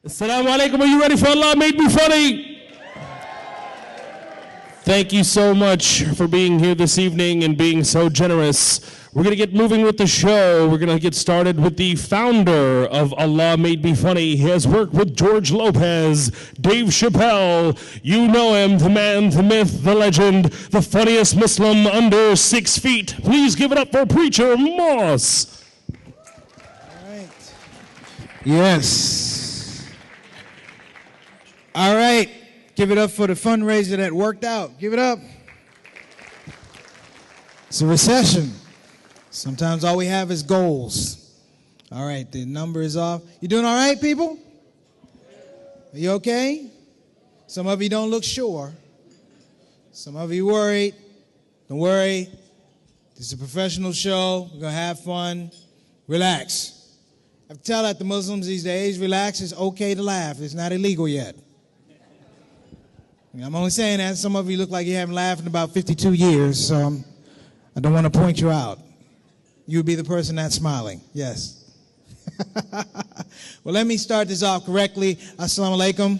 Assalamu alaikum. Are you ready for Allah Made Me Funny? Thank you so much for being here this evening and being so generous. We're going to get moving with the show. We're going to get started with the founder of Allah Made Me Funny. He has worked with George Lopez, Dave Chappelle. You know him, the man, the myth, the legend, the funniest Muslim under 6 feet. Please give it up for Preacher Moss. All right. Yes. All right. Give it up for the fundraiser that worked out. Give it up. It's a recession. Sometimes all we have is goals. All right, the number is off. You doing all right, people? Are you okay? Some of you don't look sure. Some of you worried. Don't worry. This is a professional show. We're going to have fun. Relax. I tell that to Muslims these days, relax. It's okay to laugh. It's not illegal yet. I'm only saying that. Some of you look like you haven't laughed in about 52 years, so I don't want to point you out. You would be the person that's smiling. Yes. Well, let me start this off correctly. Assalamu alaikum.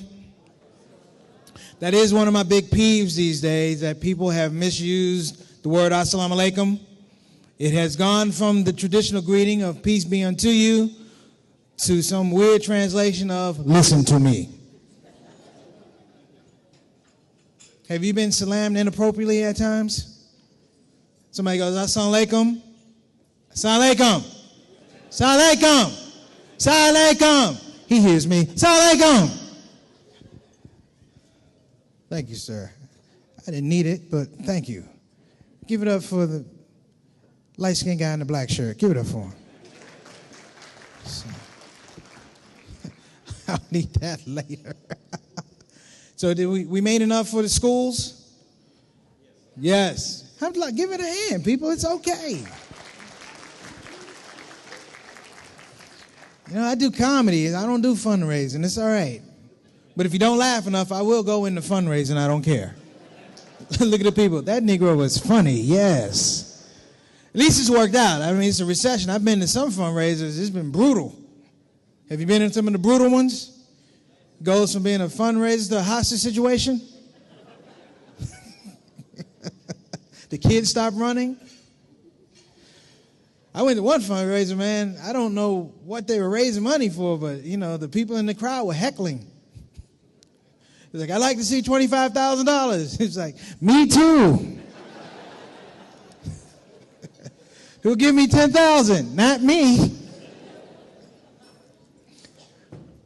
That is one of my big peeves these days, that people have misused the word assalamu alaikum. It has gone from the traditional greeting of peace be unto you to some weird translation of listen to me. Have you been salammed inappropriately at times? Somebody goes, assalamu alaikum. Assalamu alaikum. Assalamu alaikum. Assalamu alaikum. He hears me. Assalamu alaikum. Thank you, sir. I didn't need it, but thank you. Give it up for the light-skinned guy in the black shirt. Give it up for him. So, I'll need that later. So did we made enough for the schools? Yes. Give it a hand, people. It's okay. You know, I do comedy. I don't do fundraising. It's all right. But if you don't laugh enough, I will go into fundraising. I don't care. Look at the people. That Negro was funny. Yes. At least it's worked out. I mean, it's a recession. I've been to some fundraisers. It's been brutal. Have you been in some of the brutal ones? Goes from being a fundraiser to a hostage situation. The kids stop running. I went to one fundraiser, man. I don't know what they were raising money for, but, you know, the people in the crowd were heckling. It's like, I'd like to see $25,000. It's like, me too. Who'll give me $10,000? Not me.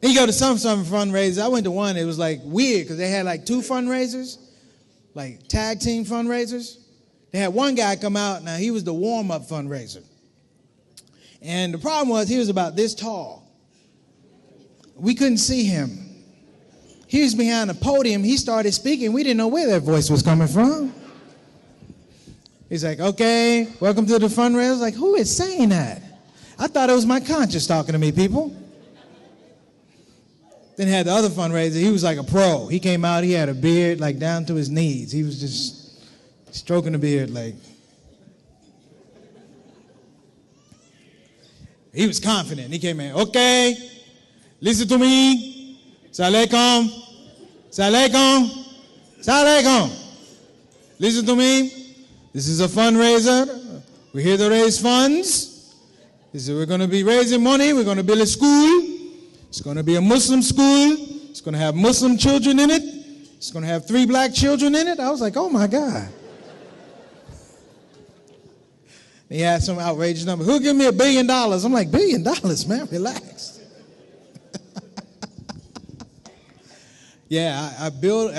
Then you go to some fundraisers. I went to one. It was like weird because they had like 2 fundraisers, like tag team fundraisers. They had one guy come out. Now, he was the warm-up fundraiser. And the problem was he was about this tall. We couldn't see him. He was behind the podium. He started speaking. We didn't know where that voice was coming from. He's like, okay, welcome to the fundraiser. I was like, who is saying that? I thought it was my conscience talking to me, people. Then had the other fundraiser. He was like a pro. He came out. He had a beard like down to his knees. He was just stroking the beard like. He was confident. He came in. Okay, listen to me. Assalamu alaikum. Assalamu alaikum. Assalamu alaikum. Listen to me. This is a fundraiser. We're here to raise funds. We're going to be raising money. We're going to build a school. It's going to be a Muslim school. It's going to have Muslim children in it. It's going to have 3 black children in it. I was like, oh, my God. He had some outrageous number. Who'll give me $1 billion? I'm like, $1 billion, man, relax. Yeah, I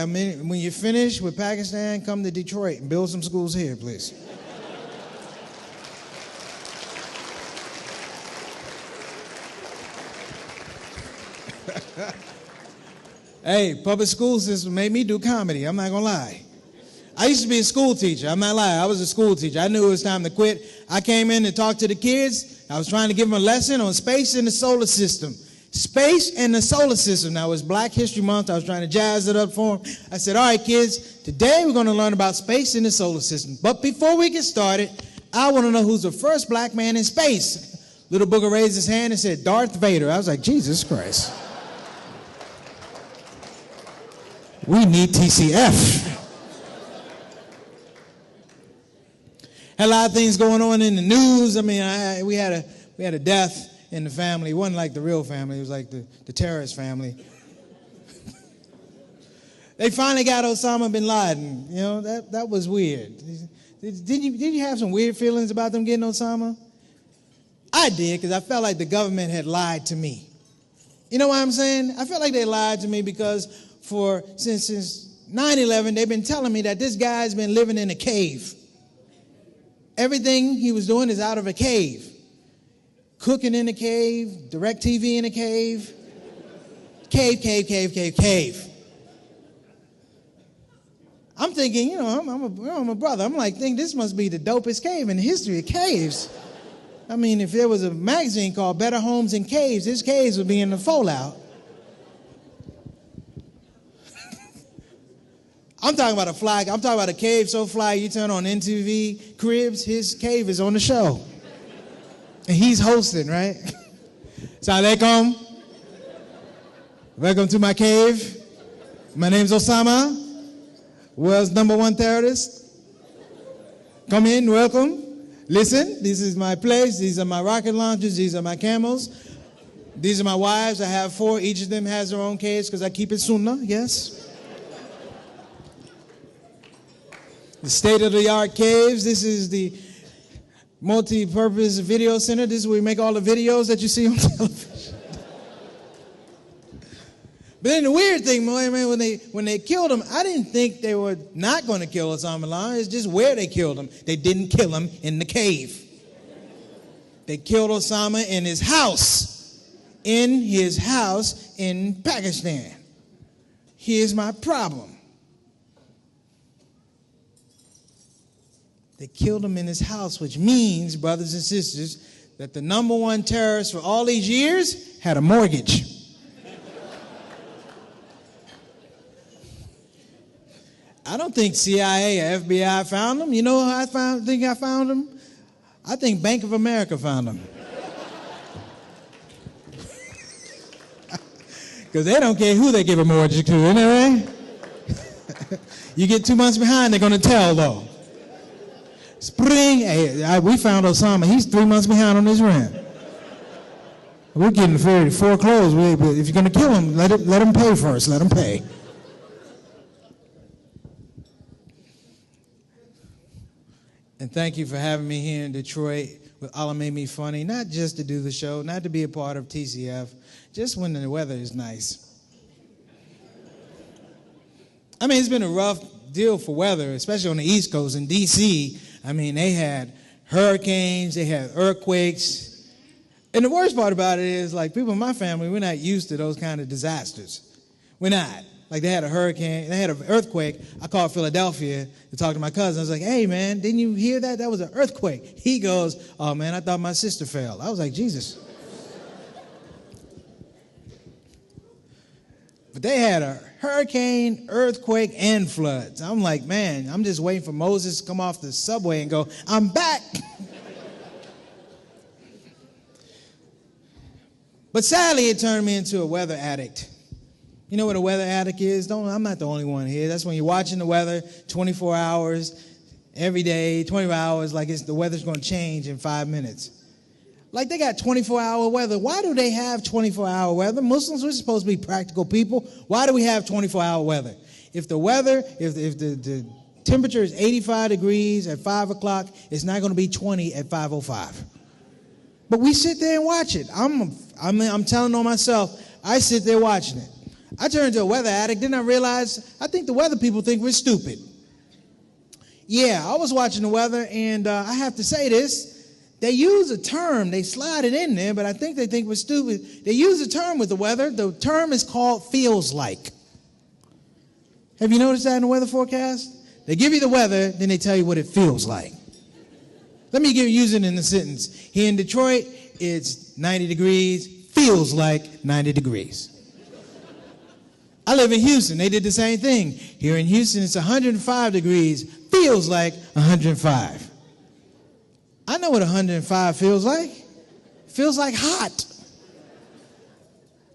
mean, when you finish with Pakistan, come to Detroit and build some schools here, please. Hey, public school system made me do comedy. I'm not going to lie. I used to be a school teacher. I'm not lying. I was a school teacher. I knew it was time to quit. I came in to talk to the kids. I was trying to give them a lesson on space and the solar system. Space and the solar system. Now, it was Black History Month. I was trying to jazz it up for them. I said, all right, kids, today we're going to learn about space and the solar system. But before we get started, I want to know who's the first black man in space. Little booger raised his hand and said, Darth Vader. I was like, Jesus Christ. We need TCF. Had a lot of things going on in the news. I mean, we had a death in the family. It wasn't like the real family. It was like the terrorist family. They finally got Osama bin Laden. You know, that was weird. Did you have some weird feelings about them getting Osama? I did, because I felt like the government had lied to me. You know what I'm saying? I felt like they lied to me because since 9/11, they've been telling me that this guy's been living in a cave. Everything he was doing is out of a cave. Cooking in a cave, DirecTV in a cave. Cave. I'm thinking, you know, I'm a brother. I'm like, this must be the dopest cave in the history of caves. I mean, if there was a magazine called Better Homes in Caves, this caves would be in the fallout. I'm talking about I'm talking about a cave so fly you turn on NTV Cribs, his cave is on the show. And he's hosting, right? Assalamu alaikum. Welcome to my cave. My name's Osama. World's #1 terrorist. Come in, welcome. Listen, this is my place. These are my rocket launchers. These are my camels. These are my wives. I have 4. Each of them has their own caves because I keep it sunnah, yes. The state-of-the-art caves. This is the multi-purpose video center. This is where we make all the videos that you see on television. But then the weird thing, man, when they killed him, I didn't think they were not going to kill Osama bin Laden. It's just where they killed him. They didn't kill him in the cave. They killed Osama in his house. In his house in Pakistan. Here's my problem. They killed him in his house, which means, brothers and sisters, that the #1 terrorist for all these years had a mortgage. I don't think CIA or FBI found him. You know how I found him? I think Bank of America found him. Because they don't care who they give a mortgage to, isn't that right? You get 2 months behind, they're going to tell, though. We found Osama. He's 3 months behind on his rent. We're getting foreclosed. If you're going to kill him, let him pay first. Let him pay. And thank you for having me here in Detroit with Allah Made Me Funny, not just to do the show, not to be a part of TCF, just when the weather is nice. I mean, it's been a rough deal for weather, especially on the East Coast. In D.C., I mean, they had hurricanes, they had earthquakes. And the worst part about it is, like, people in my family, we're not used to those kind of disasters. We're not. Like, they had a hurricane, they had an earthquake. I called Philadelphia to talk to my cousin. I was like, hey, man, didn't you hear that? That was an earthquake. He goes, oh, man, I thought my sister fell. I was like, Jesus. But they had a hurricane, earthquake, and floods. I'm like, man, I'm just waiting for Moses to come off the subway and go, I'm back. But sadly, it turned me into a weather addict. You know what a weather addict is? I'm not the only one here. That's when you're watching the weather 24 hours, every day, 24 hours, like the weather's going to change in 5 minutes. Like, they got 24-hour weather. Why do they have 24-hour weather? Muslims, we're supposed to be practical people. Why do we have 24-hour weather? If the temperature is 85 degrees at 5 o'clock, it's not going to be 20 at 5:05. But we sit there and watch it. I'm telling on myself, I sit there watching it. I turned into a weather addict. Then I realized, I think the weather people think we're stupid. Yeah, I was watching the weather, and I have to say this. They use a term. They slide it in there, but I think they think we're stupid. They use a term with the weather. The term is called feels like. Have you noticed that in the weather forecast? They give you the weather, then they tell you what it feels like. Let me use it in a sentence. Here in Detroit, it's 90 degrees, feels like 90 degrees. I live in Houston. They did the same thing. Here in Houston, it's 105 degrees, feels like 105. I know what 105 feels like. Feels like hot.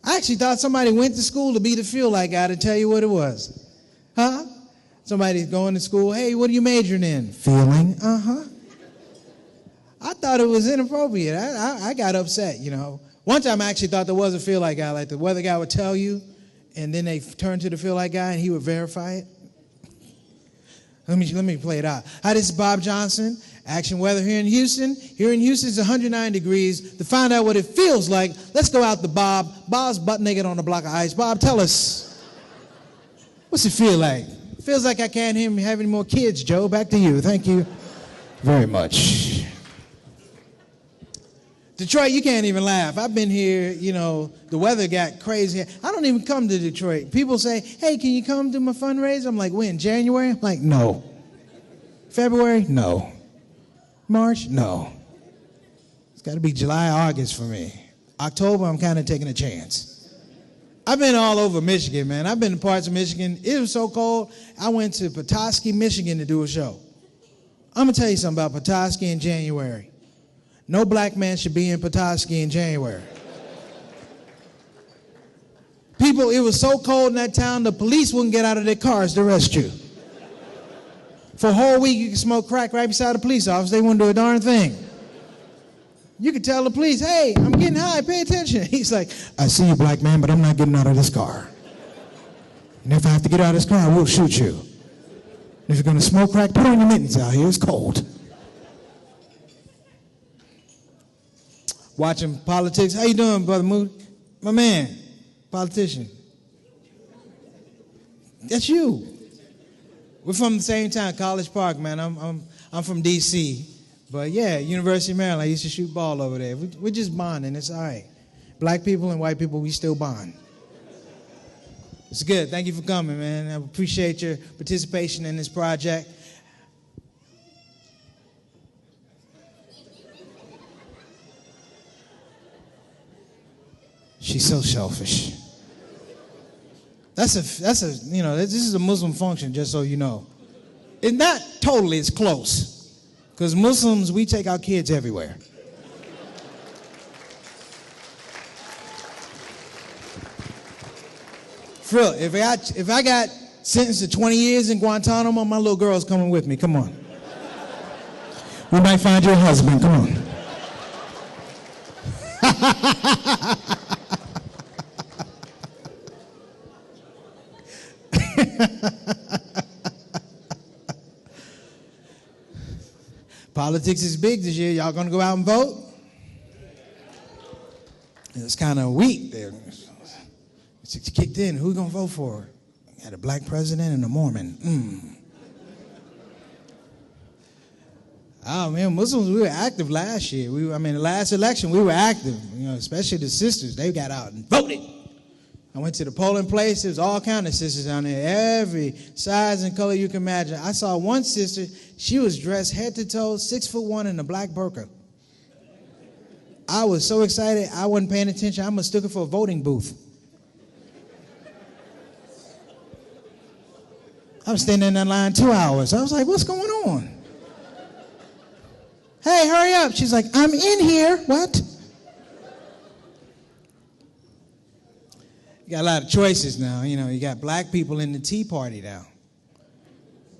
I actually thought somebody went to school to be the feel like guy to tell you what it was. Huh? Somebody's going to school. Hey, what are you majoring in? Feeling. Uh-huh. I thought it was inappropriate. I got upset, you know. One time I actually thought there was a feel like guy, like the weather guy would tell you, and then they turn to the feel like guy and he would verify it. Let me play it out. Hi, this is Bob Johnson. Action weather here in Houston. Here in Houston, it's 109 degrees. To find out what it feels like, let's go out to Bob. Bob's butt naked on a block of ice. Bob, tell us, what's it feel like? It feels like I can't have any more kids, Joe. Back to you. Thank you very much. Detroit, you can't even laugh. I've been here, you know, the weather got crazy. I don't even come to Detroit. People say, hey, can you come to my fundraiser? I'm like, when, January? I'm like, no. February? No. March? No. It's got to be July, August for me. October, I'm kind of taking a chance. I've been all over Michigan, man. I've been in parts of Michigan. It was so cold, I went to Petoskey, Michigan to do a show. I'm going to tell you something about Petoskey in January. No black man should be in Petoskey in January. People, it was so cold in that town, the police wouldn't get out of their cars to arrest you. For a whole week, you could smoke crack right beside a police officer. They wouldn't do a darn thing. You could tell the police, hey, I'm getting high, pay attention. He's like, I see you, black man, but I'm not getting out of this car. And if I have to get out of this car, I will shoot you. And if you're going to smoke crack, put on your mittens out here. It's cold. Watching politics. How you doing, Brother Moody? My man, politician. That's you. We're from the same town, College Park, man. I'm from D.C., but yeah, University of Maryland. I used to shoot ball over there. We're just bonding. It's all right. Black people and white people, we still bond. It's good. Thank you for coming, man. I appreciate your participation in this project. She's so selfish. That's a you know, this is a Muslim function, just so you know. And not totally, it's close. Because Muslims, we take our kids everywhere. For real, if I got sentenced to 20 years in Guantanamo, my little girl's coming with me. Come on. We might find you a husband. Come on. Politics is big this year. Y'all gonna go out and vote? It's kind of weak there. It's kicked in. Who gonna vote for? Got a black president and a Mormon. Oh man, Muslims, we were active last year. The last election we were active. You know, especially the sisters. They got out and voted. I went to the polling place. There was all kinds of sisters down there, every size and color you can imagine. I saw one sister. She was dressed head to toe, 6'1" in a black burqa. I was so excited. I wasn't paying attention. I mistook it for a voting booth. I was standing in that line 2 hours. I was like, what's going on? Hey, hurry up. She's like, I'm in here. What? You got a lot of choices now. You know, you got black people in the Tea Party now.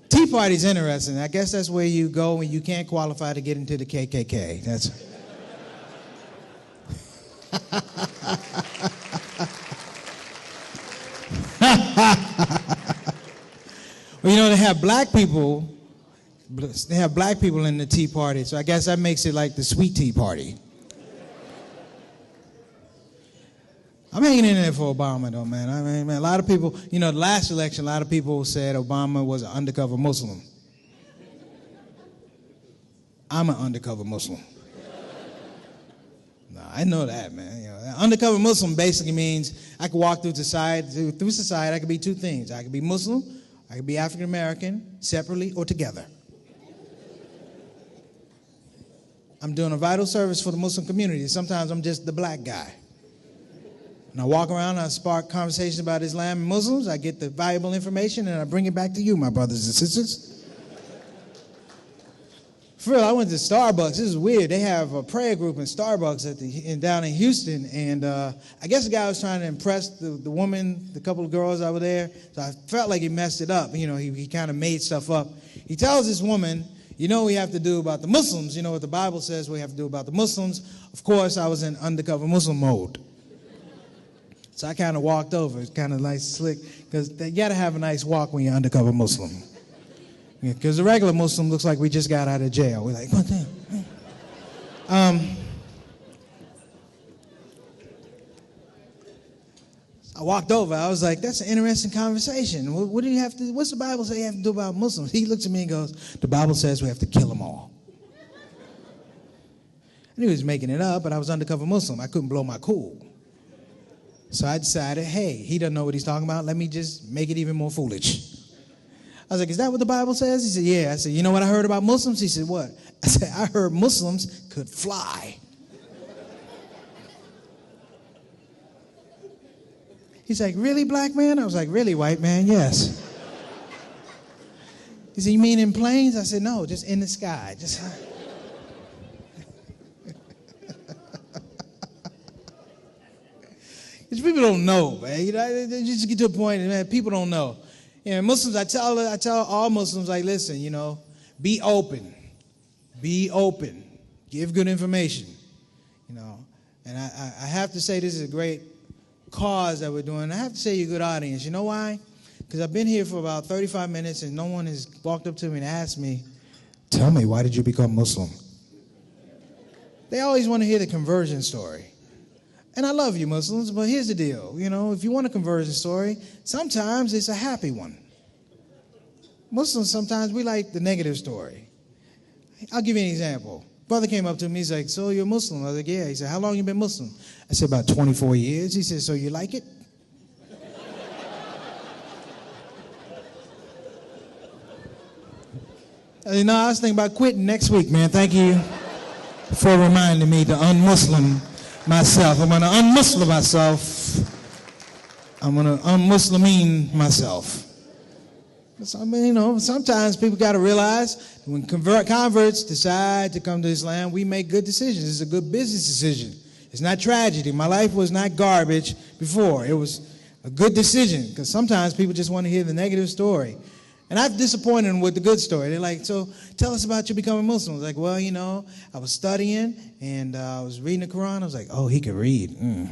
Tea Party's interesting. I guess that's where you go when you can't qualify to get into the KKK. That's... Well, you know, they have black people in the Tea Party, so I guess that makes it like the Sweet Tea Party. I'm hanging in there for Obama, though, man. I mean, a lot of people, you know, the last election, a lot of people said Obama was an undercover Muslim. I'm an undercover Muslim. No, I know that, man. You know, undercover Muslim basically means I could walk through society. I could be two things. I could be Muslim, I could be African American, separately or together. I'm doing a vital service for the Muslim community. Sometimes I'm just the black guy. And I walk around and I spark conversations about Islam and Muslims. I get the valuable information and I bring it back to you, my brothers and sisters. For real, I went to Starbucks. This is weird. They have a prayer group in Starbucks down in Houston, and I guess the guy was trying to impress the woman, the couple of girls that were there. So I felt like he messed it up. He kind of made stuff up. He tells this woman, we have to do about the Muslims. You know what the Bible says we have to do about the Muslims. Of course, I was in undercover Muslim mode. So I kind of walked over. It's kind of nice, slick, because you got to have a nice walk when you're undercover Muslim. Because the regular Muslim looks like we just got out of jail. We're like, what the hell? I walked over. I was like, that's an interesting conversation. What's the Bible say you have to do about Muslims? He looks at me and goes, the Bible says we have to kill them all. I knew he was making it up, but I was undercover Muslim. I couldn't blow my cool. So I decided, hey, he doesn't know what he's talking about. Let me just make it even more foolish. I was like, is that what the Bible says? He said, yeah. I said, you know what I heard about Muslims? He said, what? I said, I heard Muslims could fly. He's like, really, black man? I was like, really, white man? Yes. He said, you mean in planes? I said, no, just in the sky. Just. Because people don't know, man. They just get to a point, man, people don't know. Muslims, I tell all Muslims, like, listen, be open. Be open. Give good information. And I have to say this is a great cause that we're doing. I have to say you're a good audience. You know why? Because I've been here for about 35 minutes and no one has walked up to me and asked me, tell me, why did you become Muslim? They always want to hear the conversion story. And I love you, Muslims, but here's the deal. If you want a conversion story, sometimes it's a happy one. Muslims, sometimes we like the negative story. I'll give you an example. Brother came up to me, he's like, so you're Muslim? I was like, yeah. He said, how long you been Muslim? I said, about 24 years. He said, so you like it? I said, no, I was thinking about quitting next week, man. Thank you for reminding me to un-Muslim myself. I'm going to un-Muslim myself. I'm going to un-Muslimine myself. Sometimes people got to realize when converts decide to come to Islam, we make good decisions. It's a good business decision. It's not tragedy. My life was not garbage before. It was a good decision because sometimes people just want to hear the negative story. And I've disappointed them with the good story. They're like, so tell us about you becoming Muslim. I was like, well, I was studying and I was reading the Quran. I was like, oh, he could read. And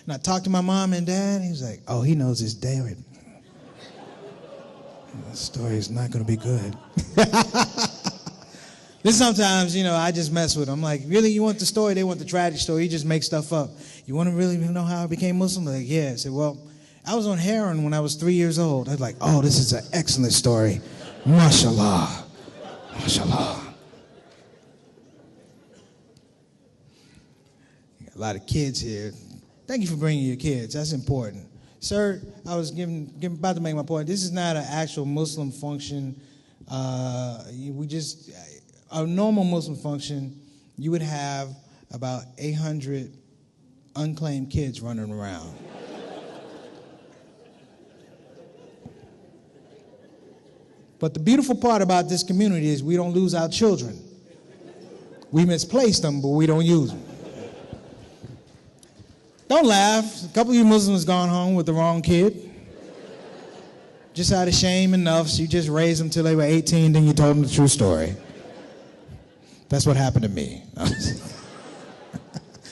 I talked to my mom and dad. And he was like, oh, he knows his David. The story is not going to be good. Then sometimes, I just mess with them. I'm like, really, you want the story? They want the tragic story. You just make stuff up. You want to really know how I became Muslim? They're like, yeah. I said, well, I was on heroin when I was 3 years old. I was like, oh, this is an excellent story. Mashallah. Mashallah. Got a lot of kids here. Thank you for bringing your kids. That's important. Sir, I was about to make my point. This is not an actual Muslim function. A normal Muslim function, you would have about 800 unclaimed kids running around. But the beautiful part about this community is we don't lose our children. We misplace them, but we don't use them. Don't laugh. A couple of you Muslims gone home with the wrong kid. Just out of shame enough, so you just raised them till they were 18, then you told them the true story. That's what happened to me.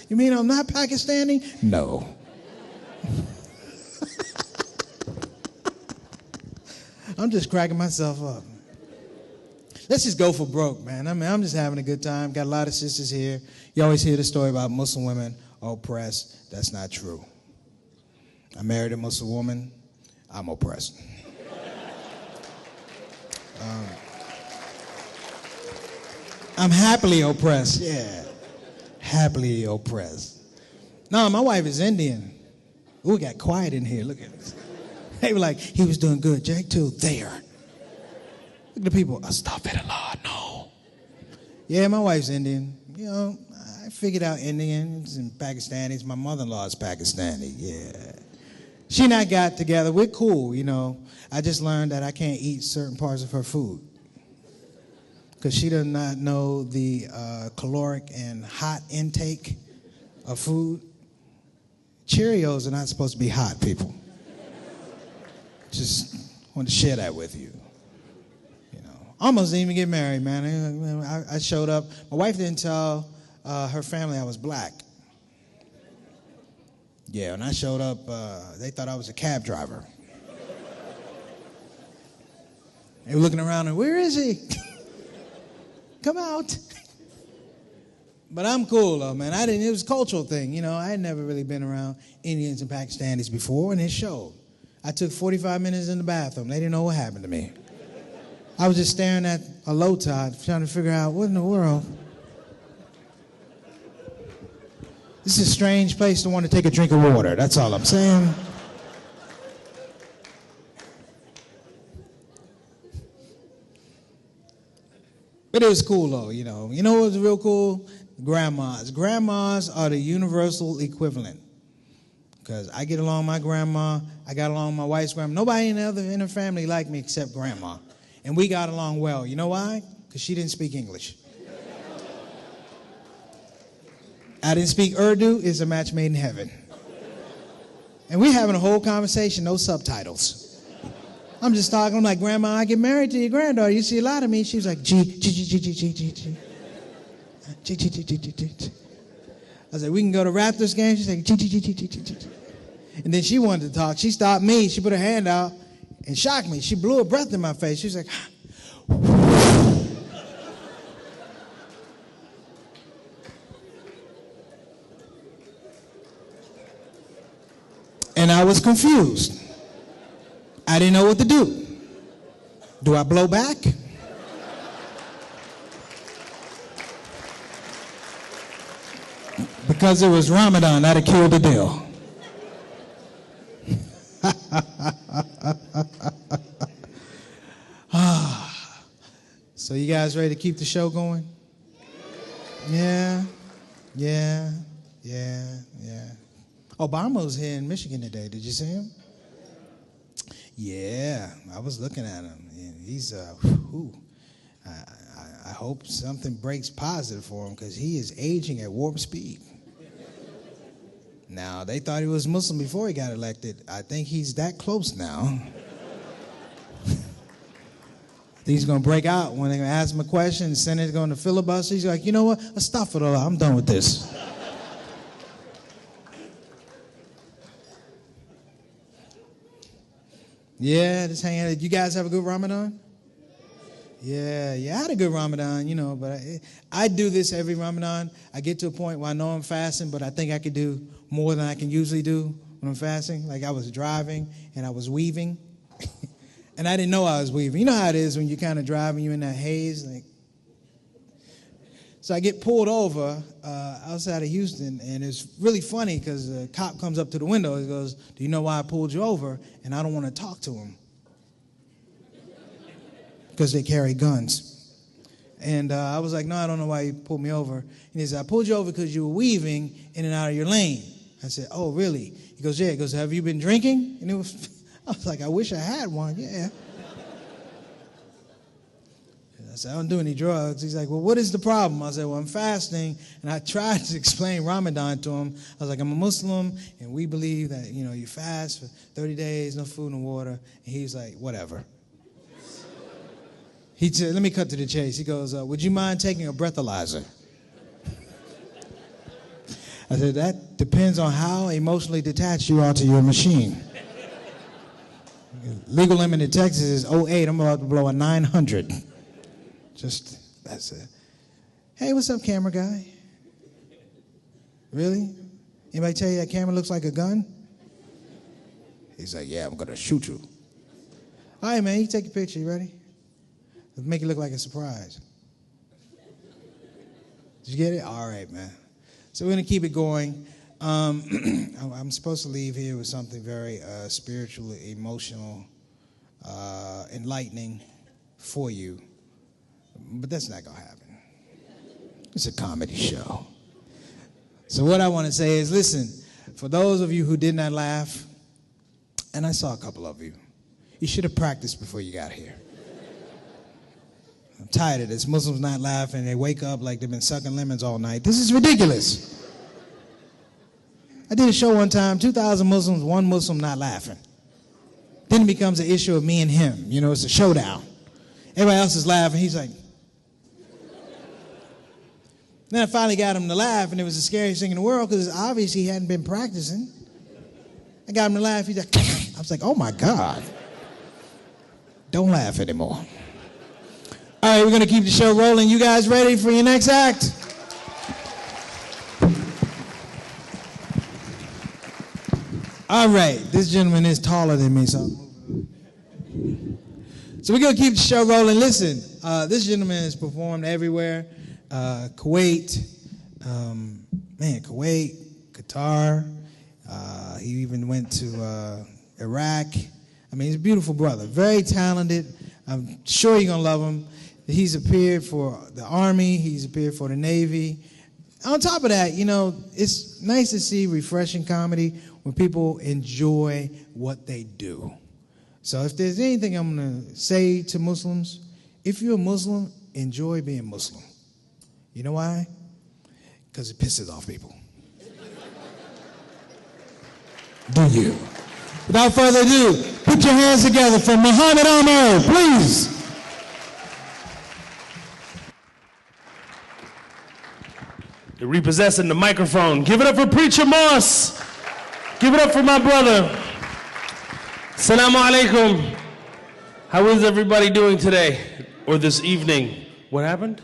You mean I'm not Pakistani? No. I'm just cracking myself up. Let's just go for broke, man. I'm just having a good time. Got a lot of sisters here. You always hear the story about Muslim women oppressed. That's not true. I married a Muslim woman. I'm oppressed. I'm happily oppressed. Yeah. Happily oppressed. No, my wife is Indian. Ooh, it got quiet in here. Look at this. They were like, he was doing good. Jake too, there. Look at the people. Astaghfirullah, no. Yeah, my wife's Indian. I figured out Indians and Pakistanis. My mother-in-law is Pakistani, yeah. She and I got together. We're cool, I just learned that I can't eat certain parts of her food. because she does not know the caloric and hot intake of food. Cheerios are not supposed to be hot, people. Just want to share that with you. You know, almost didn't even get married, man. I showed up. My wife didn't tell her family I was black. Yeah, when I showed up, they thought I was a cab driver. They were looking around and, where is he? Come out. But I'm cool though, man. It was a cultural thing. You know, I had never really been around Indians and Pakistanis before, and it showed. I took 45 minutes in the bathroom. They didn't know what happened to me. I was just staring at a low tide, trying to figure out what in the world. This is a strange place to want to take a drink of water. That's all I'm saying. But it was cool though, you know. You know what was real cool? Grandmas. Grandmas are the universal equivalent. Because I get along with my grandma, I got along with my wife's grandma. Nobody in her family liked me except grandma. And we got along well. You know why? Because she didn't speak English. I didn't speak Urdu. It's a match made in heaven. And we having a whole conversation, no subtitles. I'm just talking. I'm like, Grandma, I get married to your granddaughter. You see a lot of me. She was like, G, G, G, G, G, G, G, G. G, G, G, G, G, G. I said, we can go to Raptors game. She's like, G, G, G, G, G, G, G. And then she wanted to talk. She stopped me. She put her hand out and shocked me. She blew a breath in my face. She was like, and I was confused. I didn't know what to do. Do I blow back? Because it was Ramadan, that'd have killed the deal. So you guys ready to keep the show going? Yeah. Obama was here in Michigan today. Did you see him? Yeah, I was looking at him. He's, I hope something breaks positive for him because he is aging at warp speed. Now, they thought he was Muslim before he got elected. I think he's that close now. He's going to break out when they're going to ask him a question. The Senate's going to filibuster. He's like, you know what? Astaghfirullah, I'm done with this. Yeah, just hanging out. You guys have a good Ramadan? Yeah, I had a good Ramadan, you know, but I do this every Ramadan. I get to a point where I know I'm fasting, but I think I could do more than I can usually do when I'm fasting. Like I was driving and I was weaving, and I didn't know I was weaving. You know how it is when you're kind of driving, you're in that haze. So I get pulled over outside of Houston, and it's really funny because the cop comes up to the window. He goes, do you know why I pulled you over? And I don't want to talk to him because they carry guns. And I was like, no, I don't know why you pulled me over. And he said, I pulled you over because you were weaving in and out of your lane. I said, oh, really? He goes, yeah. He goes, have you been drinking? And I was like, I wish I had one, yeah. I said, I don't do any drugs. He's like, well, what is the problem? I said, well, I'm fasting. And I tried to explain Ramadan to him. I was like, I'm a Muslim, and we believe that, you know, you fast for 30 days, no food and water. And he was like, whatever. He said, let me cut to the chase. He goes, would you mind taking a breathalyzer? I said, that depends on how emotionally detached you are to your machine. Legal limit in Texas is 08. I'm about to blow a 900. That's it. Hey, what's up, camera guy? Really? Anybody tell you that camera looks like a gun? He's like, yeah, I'm going to shoot you. All right, man, you take a picture. You ready? Let's make it look like a surprise. Did you get it? All right, man. So we're going to keep it going. I'm supposed to leave here with something very spiritual, emotional, enlightening for you. But that's not going to happen. It's a comedy show. So what I want to say is, listen, for those of you who did not laugh, and I saw a couple of you, you should have practiced before you got here. I'm tired of this. Muslims not laughing. They wake up like they've been sucking lemons all night. This is ridiculous. I did a show one time, 2,000 Muslims, one Muslim not laughing. Then it becomes an issue of me and him. You know, it's a showdown. Everybody else is laughing. He's like. Then I finally got him to laugh, and it was the scariest thing in the world because obviously he hadn't been practicing. I got him to laugh. He's like, I was like, oh my God. Don't laugh anymore. All right, we're going to keep the show rolling. You guys ready for your next act? All right, this gentleman is taller than me, so we're going to keep the show rolling. Listen, this gentleman has performed everywhere. Kuwait, Kuwait, Qatar. He even went to Iraq. I mean, he's a beautiful brother, very talented. I'm sure you're going to love him. He's appeared for the Army. He's appeared for the Navy. On top of that, you know, it's nice to see refreshing comedy when people enjoy what they do. So if there's anything I'm going to say to Muslims, if you're a Muslim, enjoy being Muslim. You know why? Because it pisses off people. Do you? Without further ado, put your hands together for Muhammad Amir, please. You're repossessing the microphone. Give it up for Preacher Moss. Give it up for my brother. Assalamu alaikum. How is everybody doing today or this evening? What happened?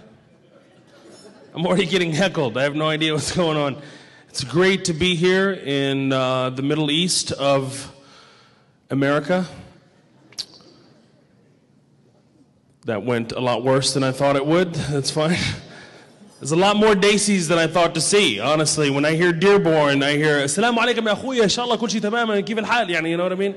I'm already getting heckled. I have no idea what's going on. It's great to be here in the Middle East of America. That went a lot worse than I thought it would. That's fine. There's a lot more Daisies than I thought to see, honestly. When I hear Dearborn, I hear, Assalamu alaikum ya akhuya, inshallah kul shay tamam, kif al-hal, you know what I mean?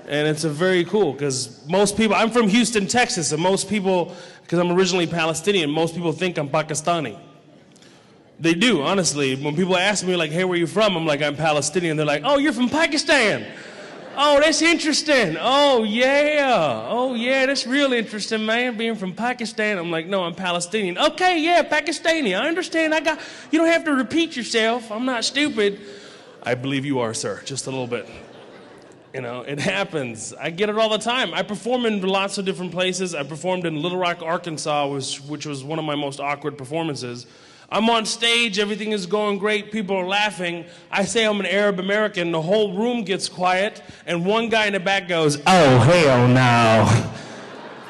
And it's a very cool, because most people, I'm from Houston, Texas, and most people, because I'm originally Palestinian, most people think I'm Pakistani. They do, honestly. When people ask me, like, hey, where you from? I'm like, I'm Palestinian. They're like, oh, you're from Pakistan. Oh, that's interesting. Oh, yeah, that's real interesting, man, being from Pakistan. I'm like, no, I'm Palestinian. Okay, yeah, Pakistani. I understand. You don't have to repeat yourself. I'm not stupid. I believe you are, sir, just a little bit. You know, it happens. I get it all the time. I perform in lots of different places. I performed in Little Rock, Arkansas, which was one of my most awkward performances. I'm on stage, everything is going great, people are laughing. I say I'm an Arab American, the whole room gets quiet, and one guy in the back goes, oh, hell no.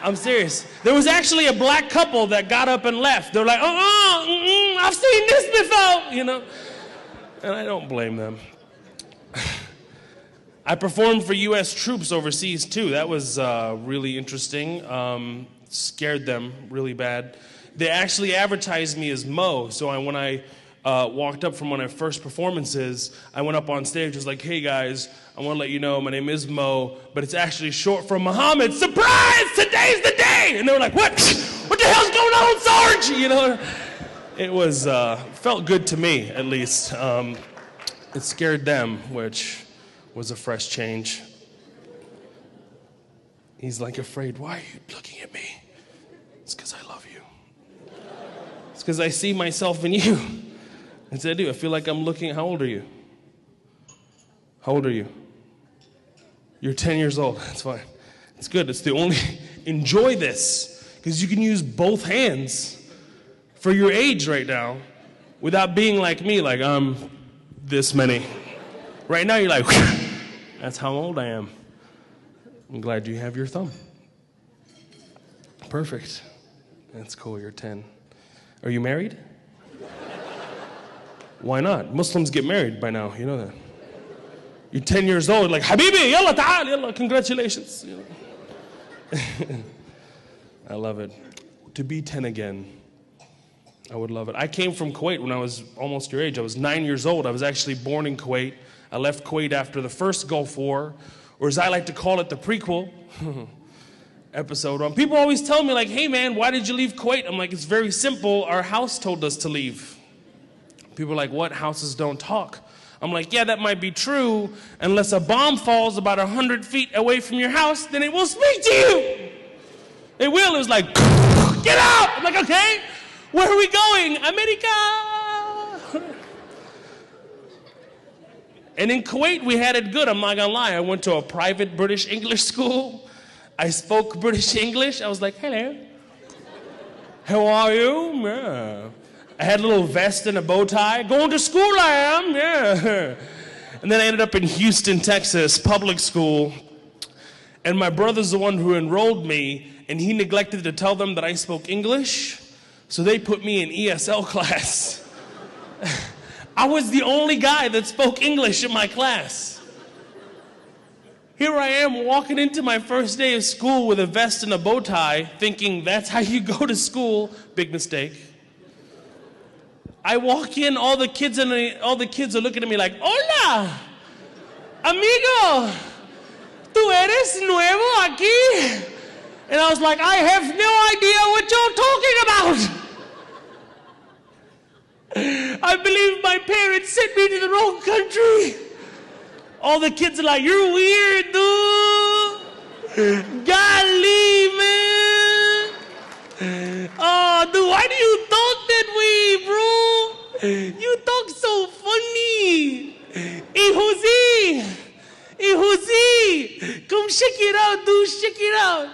I'm serious. There was actually a black couple that got up and left. They're like, I've seen this before, you know. And I don't blame them. I performed for U.S. troops overseas, too. That was really interesting. Scared them really bad. They actually advertised me as Mo, so when I walked up from one of my first performances, I went up on stage, was like, hey guys, I want to let you know my name is Mo, but it's actually short for Muhammad. Surprise! Today's the day! And they were like, what? What the hell's going on, Sarge? You know, it was, felt good to me, at least. It scared them, which was a fresh change. He's like afraid, why are you looking at me? It's because I love you. It's because I see myself in you. And so I do. I feel like I'm looking. How old are you? How old are you? You're 10 years old. That's fine. It's good. It's the only. Enjoy this. Because you can use both hands for your age right now without being like me, like I'm this many. Right now you're like, that's how old I am. I'm glad you have your thumb. Perfect. That's cool. You're 10. Are you married? Why not? Muslims get married by now, you know that. You're 10 years old, like, Habibi, yalla ta'al, yalla, congratulations. You know? I love it. To be 10 again, I would love it. I came from Kuwait when I was almost your age. I was 9 years old. I was actually born in Kuwait. I left Kuwait after the first Gulf War, or as I like to call it, the prequel. Episode. People always tell me, like, hey man, why did you leave Kuwait? I'm like, it's very simple. Our house told us to leave. People are like, what? Houses don't talk. I'm like, yeah, that might be true. Unless a bomb falls about 100 feet away from your house, then it will speak to you. It will. It was like, get out! I'm like, okay, where are we going? America! And in Kuwait, we had it good, I'm not gonna lie. I went to a private British English school. I spoke British English. I was like, hello. How are you? Yeah. I had a little vest and a bow tie. Going to school I am, yeah. And then I ended up in Houston, Texas, public school. And my brother's the one who enrolled me, and he neglected to tell them that I spoke English. So they put me in ESL class. I was the only guy that spoke English in my class. Here I am walking into my first day of school with a vest and a bow tie, thinking that's how you go to school. Big mistake. I walk in, all the kids are looking at me like, hola, amigo, tú eres nuevo aquí? And I was like, I have no idea what you're talking about. I believe my parents sent me to the wrong country. All the kids are like, you're weird, dude. Golly, man. Oh, dude, why do you talk that way, bro? You talk so funny. Hey, Jose, come check it out, dude, check it out.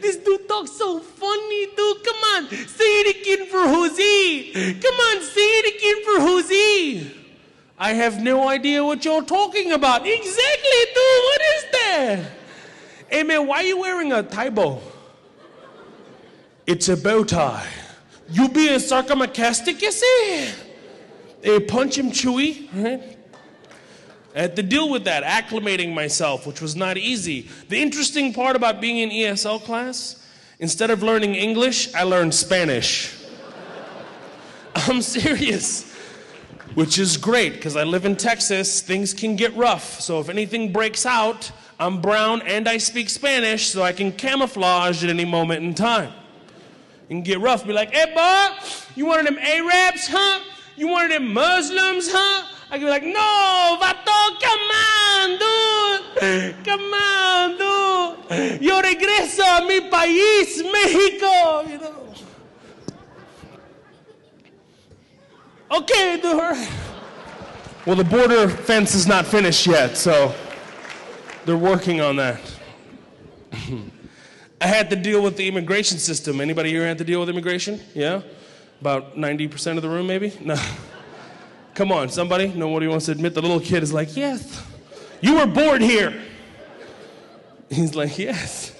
This dude talks so funny, dude. Come on, say it again for Jose. Come on, say it again for Jose. I have no idea what you're talking about. Exactly, dude, what is that? Hey, man, why are you wearing a tie bow? It's a bow tie. You being sarcastic, you see? Hey, punch him, Chewy, right? I had to deal with that, acclimating myself, which was not easy. The interesting part about being in ESL class, instead of learning English, I learned Spanish. I'm serious. Which is great, because I live in Texas, things can get rough. So if anything breaks out, I'm brown and I speak Spanish, so I can camouflage at any moment in time. It can get rough, be like, hey, boy, you one of them Arabs, huh? You one of them Muslims, huh? I can be like, no, vato, come on, dude. Yo regreso a mi país, Mexico, you know. Okay, dude. Well, the border fence is not finished yet, so they're working on that. I had to deal with the immigration system. Anybody here had to deal with immigration? Yeah? About 90% of the room, maybe? No. Come on, somebody? Nobody wants to admit. The little kid is like, yes. You were born here. He's like, yes.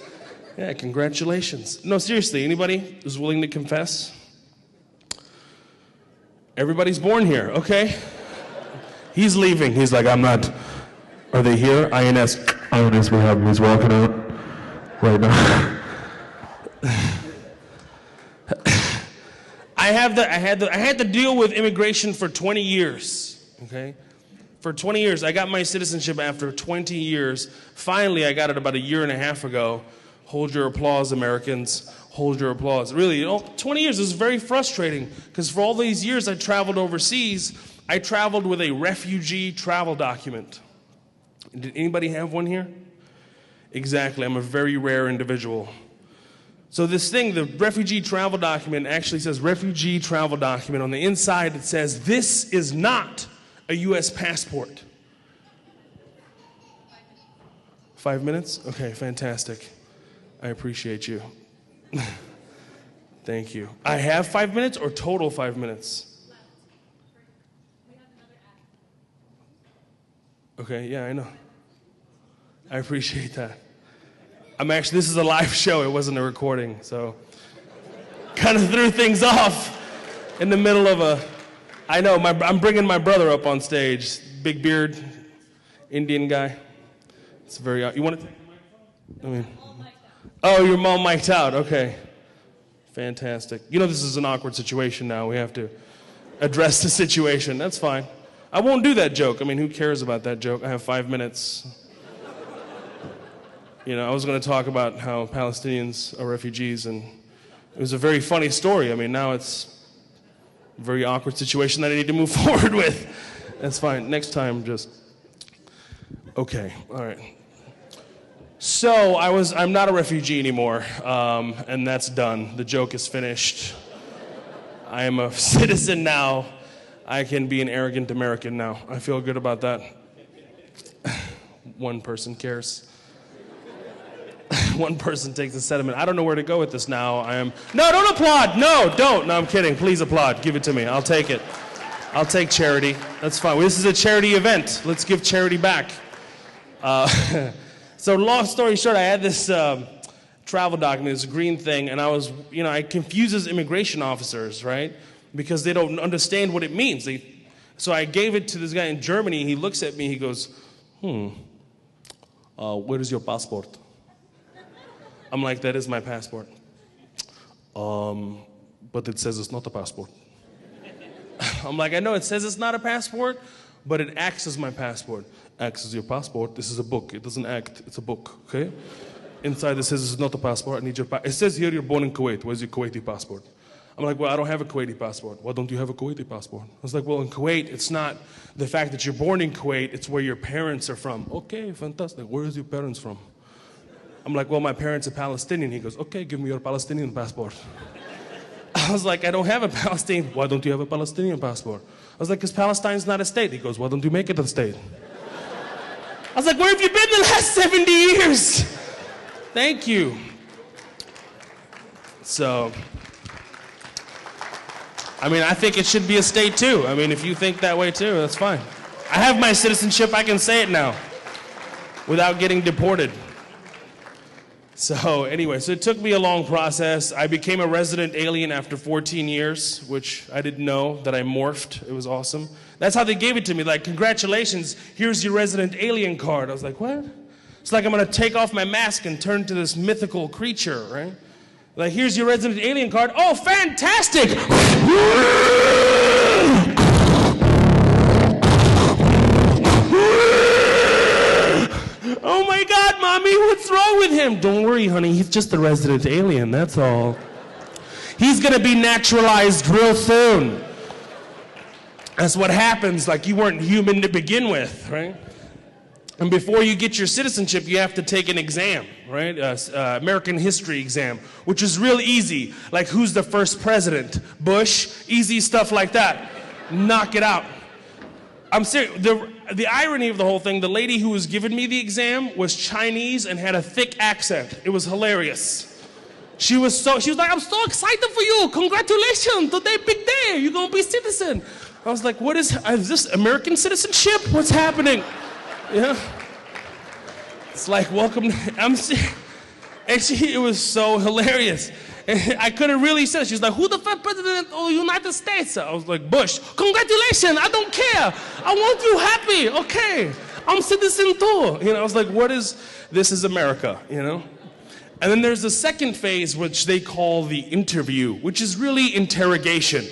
Yeah, congratulations. No, seriously, anybody who's willing to confess? Everybody's born here, okay? He's leaving. He's like, I'm not. Are they here? INS. INS, we have him. He's walking out right now. I had to deal with immigration for 20 years, okay? For 20 years. I got my citizenship after 20 years. Finally, I got it about a year and a half ago. Hold your applause, Americans. Hold your applause. Really, 20 years is very frustrating because for all these years I traveled overseas, I traveled with a refugee travel document. Did anybody have one here? Exactly, I'm a very rare individual. So this thing, the refugee travel document actually says refugee travel document. On the inside it says, this is not a U.S. passport. 5 minutes? Okay, fantastic. I appreciate you. Thank you. I have 5 minutes or total 5 minutes? Okay, yeah, I know. I appreciate that. This is a live show, it wasn't a recording, so kind of threw things off in the middle of I know, I'm bringing my brother up on stage, big beard, Indian guy. It's very, you want to take the microphone? Oh, you're all mic'd out, okay. Fantastic. You know this is an awkward situation now, we have to address the situation, that's fine. I won't do that joke, who cares about that joke? I have 5 minutes. I was going to talk about how Palestinians are refugees, and it was a very funny story. Now it's a very awkward situation that I need to move forward with. That's fine. Next time, just... Okay, all right. So I'm not a refugee anymore, and that's done. The joke is finished. I am a citizen now. I can be an arrogant American now. I feel good about that. One person cares. One person takes a sentiment. I don't know where to go with this now. No, don't applaud. No, don't. No, I'm kidding. Please applaud. Give it to me. I'll take it. I'll take charity. That's fine. This is a charity event. Let's give charity back. So long story short, I had this travel document, this green thing, and it confuses immigration officers, right? Because they don't understand what it means. So I gave it to this guy in Germany. He looks at me. He goes, where is your passport? I'm like, that is my passport. But it says it's not a passport. I'm like, I know it says it's not a passport, but it acts as my passport. Acts as your passport. This is a book. It doesn't act. It's a book, okay? Inside it says it's not a passport. I need your passport. It says here you're born in Kuwait. Where's your Kuwaiti passport? I'm like, well, I don't have a Kuwaiti passport. Why don't you have a Kuwaiti passport? I was like, well, in Kuwait, it's not the fact that you're born in Kuwait. It's where your parents are from. Okay, fantastic. Where is your parents from? I'm like, well, my parents are Palestinian. He goes, okay, give me your Palestinian passport. I was like, I don't have a Palestinian. Why don't you have a Palestinian passport? I was like, because Palestine's not a state. He goes, why don't you make it a state? I was like, where have you been the last 70 years? Thank you. So, I think it should be a state too. If you think that way too, that's fine. I have my citizenship. I can say it now without getting deported. So anyway, so it took me a long process. I became a resident alien after 14 years, which I didn't know that I morphed. It was awesome. That's how they gave it to me. Like, congratulations, here's your resident alien card. I was like, what? It's like I'm going to take off my mask and turn to this mythical creature, right? Like, here's your resident alien card. Oh, fantastic! Oh my God, Mommy, what's wrong with him? Don't worry, honey, he's just a resident alien, that's all. He's gonna be naturalized real soon. That's what happens, like you weren't human to begin with, right? And before you get your citizenship, you have to take an exam, right? American history exam, which is real easy. Like, who's the first president? Bush? Easy stuff like that. Knock it out. I'm serious. The irony of the whole thing, the lady who was giving me the exam was Chinese and had a thick accent. It was hilarious. She was like, I'm so excited for you. Congratulations, today big day. You're gonna be citizen. I was like, is this American citizenship? What's happening? Yeah. It's like, welcome. I'm serious. And it was so hilarious. And I couldn't really say it. She was like, who the first president of the United States? I was like, Bush. Congratulations, I don't care. I want you happy. Okay, I'm citizen too. I was like, this is America, And then there's the second phase, which they call the interview, which is really interrogation,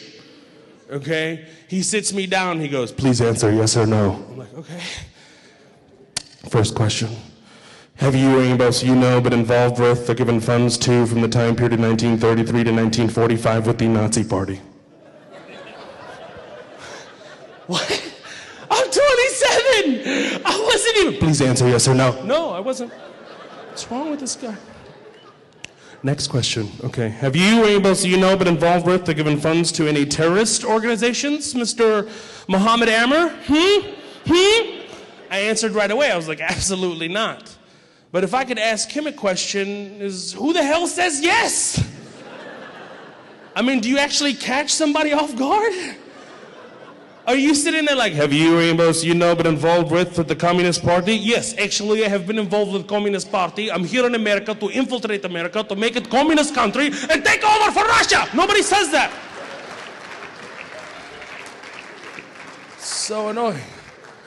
okay? He sits me down, he goes, please answer yes or no. I'm like, okay. First question. Have you or anybody else you know been involved with or given funds to from the time period of 1933 to 1945 with the Nazi Party? What? I'm 27! I wasn't even... Please answer yes or no. No, I wasn't. What's wrong with this guy? Next question. Okay. Have you or anybody else you know been involved with or given funds to any terrorist organizations, Mr. Muhammad Amr? I answered right away. I was like, absolutely not. But if I could ask him a question, who the hell says yes? Do you actually catch somebody off guard? Are you sitting there like, have you or anybody else you know been involved with the Communist Party? Yes, actually I have been involved with the Communist Party. I'm here in America to infiltrate America, to make it communist country and take over for Russia. Nobody says that. So annoying.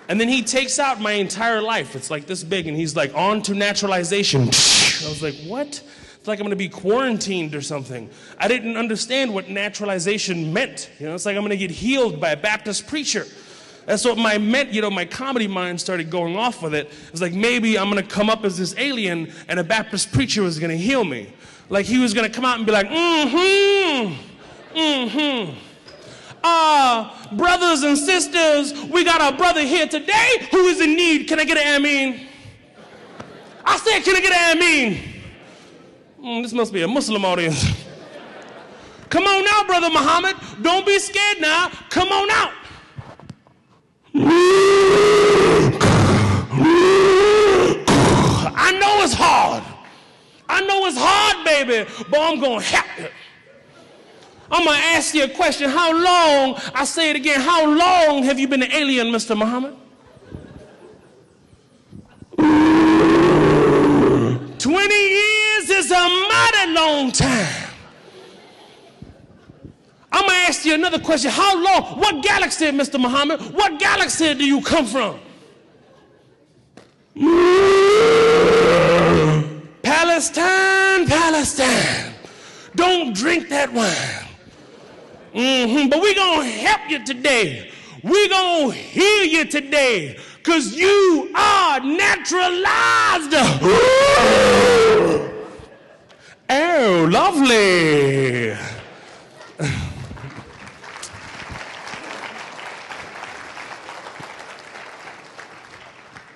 And then he takes out my entire life. It's like this big, and he's like, on to naturalization. I was like, what? It's like I'm gonna be quarantined or something. I didn't understand what naturalization meant. It's like I'm gonna get healed by a Baptist preacher. That's what my comedy mind started going off with it. It's like, maybe I'm gonna come up as this alien, and a Baptist preacher was gonna heal me. Like he was gonna come out and be like, brothers and sisters, we got our brother here today who is in need. Can I get an amen? I said, can I get an Ameen? This must be a Muslim audience. Come on now, Brother Muhammad. Don't be scared now. Come on out. I know it's hard. I know it's hard, baby, but I'm going to help you. I'm going to ask you a question. How long, I say it again, how long have you been an alien, Mr. Muhammad? 20 years is a mighty long time. I'm going to ask you another question. How long, what galaxy, Mr. Muhammad, what galaxy do you come from? Palestine, Palestine. Don't drink that wine. But we're going to help you today. We're going to heal you today because you are naturalized. Oh, lovely. I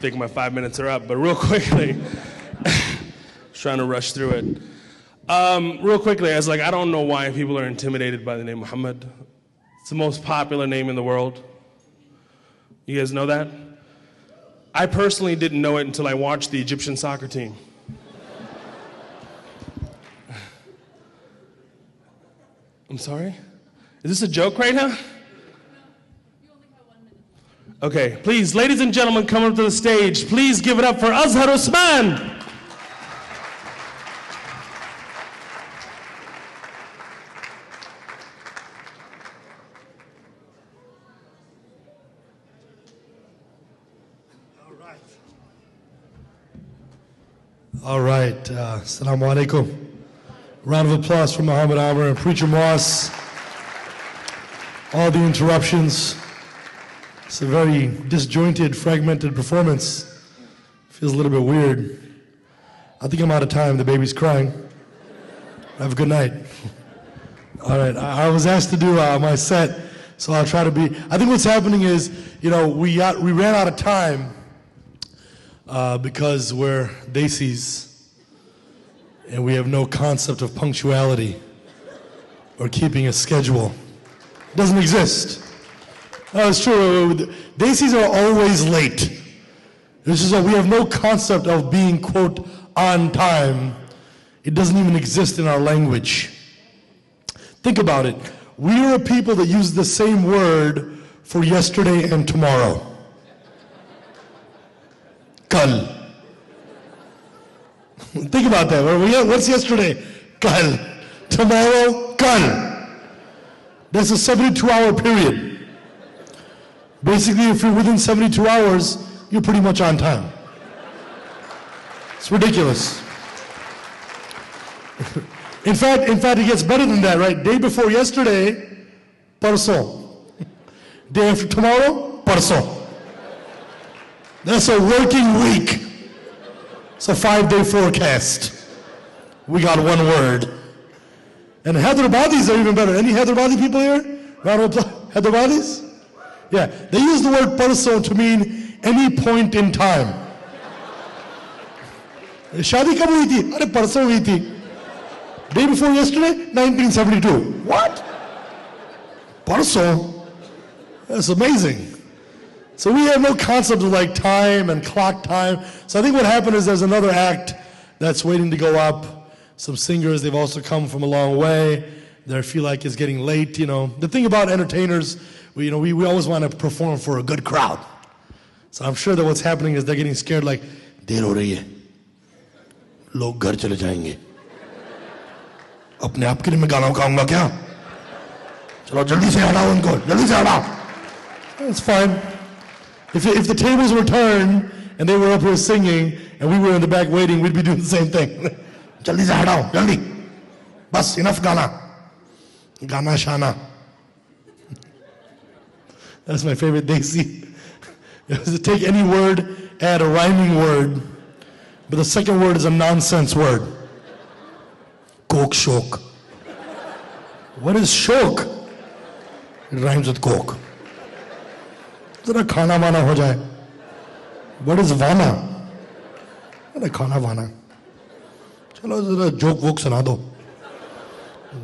think my 5 minutes are up, but real quickly, trying to rush through it. Real quickly, I was like, I don't know why people are intimidated by the name Muhammad. It's the most popular name in the world. You guys know that? I personally didn't know it until I watched the Egyptian soccer team. I'm sorry? Is this a joke right now? Okay, please, ladies and gentlemen, come up to the stage. Please give it up for Azhar Usman. All right, Assalamu alaikum. Round of applause for Muhammad Amr and Preacher Moss. All the interruptions. It's a very disjointed, fragmented performance. Feels a little bit weird. I think I'm out of time. The baby's crying. Have a good night. All right, I was asked to do my set, so I'll try to be. I think what's happening is, we ran out of time because we're Desis and we have no concept of punctuality or keeping a schedule. It doesn't exist. No, it's true. Desis are always late. This is we have no concept of being, quote, on time. It doesn't even exist in our language. Think about it. We are a people that use the same word for yesterday and tomorrow. Kal. Think about that. What's yesterday? Kal. Tomorrow? Kal. That's a 72-hour period. Basically, if you're within 72 hours, you're pretty much on time. It's ridiculous. In fact, it gets better than that, right? Day before yesterday, parson. Day after tomorrow, parson. That's a working week. It's a 5-day forecast. We got one word. And Hyderabadis are even better. Any Hyderabadi people here? Hyderabadis? Yeah, they use the word parson to mean any point in time. Shadi kab hui thi? Arey parson hui thi. Day before yesterday, 1972. What? Parson? That's amazing. So we have no concept of like time and clock time. So I think what happened is there's another act that's waiting to go up. Some singers, they've also come from a long way. They feel like it's getting late, The thing about entertainers, we always want to perform for a good crowd. So I'm sure that what's happening is they're getting scared like, देर हो रही है, लोग घर चले जाएंगे. अपने आप के लिए मैं गाना गाऊंगा क्या? चलो जल्दी से हटाओ उनको, जल्दी से हटाओ. It's fine. If the tables were turned and they were up here singing and we were in the back waiting, we'd be doing the same thing. जल्दी से हटाओ, जल्दी. बस enough गाना. Gana Shana. That's my favorite Desi. Take any word, add a rhyming word, but the second word is a nonsense word. Coke shok. What is shok? It rhymes with coke. Zara khana mana ho jaye. What is vana? अरे खाना वाना चलो जरा joke वोक सुना दो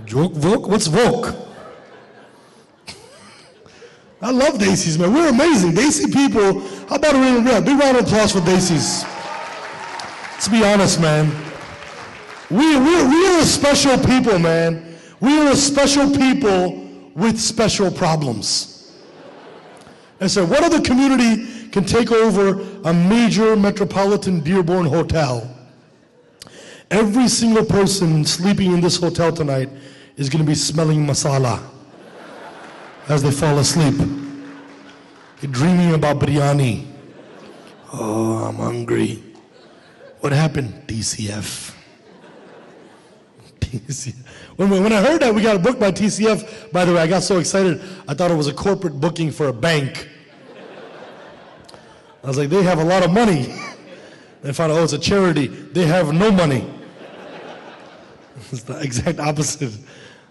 joke voke what's voke I love Daisy's, man. We're amazing. Daisy people, how about a big round of applause for Daisy's? Let's be honest, man. We are a special people, man. We are a special people with special problems. I said, what other community can take over a major metropolitan Dearborn hotel? Every single person sleeping in this hotel tonight is going to be smelling masala as they fall asleep. You're dreaming about biryani. Oh, I'm hungry. What happened? TCF. TCF. When I heard that we got a book by TCF, by the way, I got so excited, I thought it was a corporate booking for a bank. I was like, they have a lot of money. I found out, oh, it's a charity. They have no money. It's the exact opposite.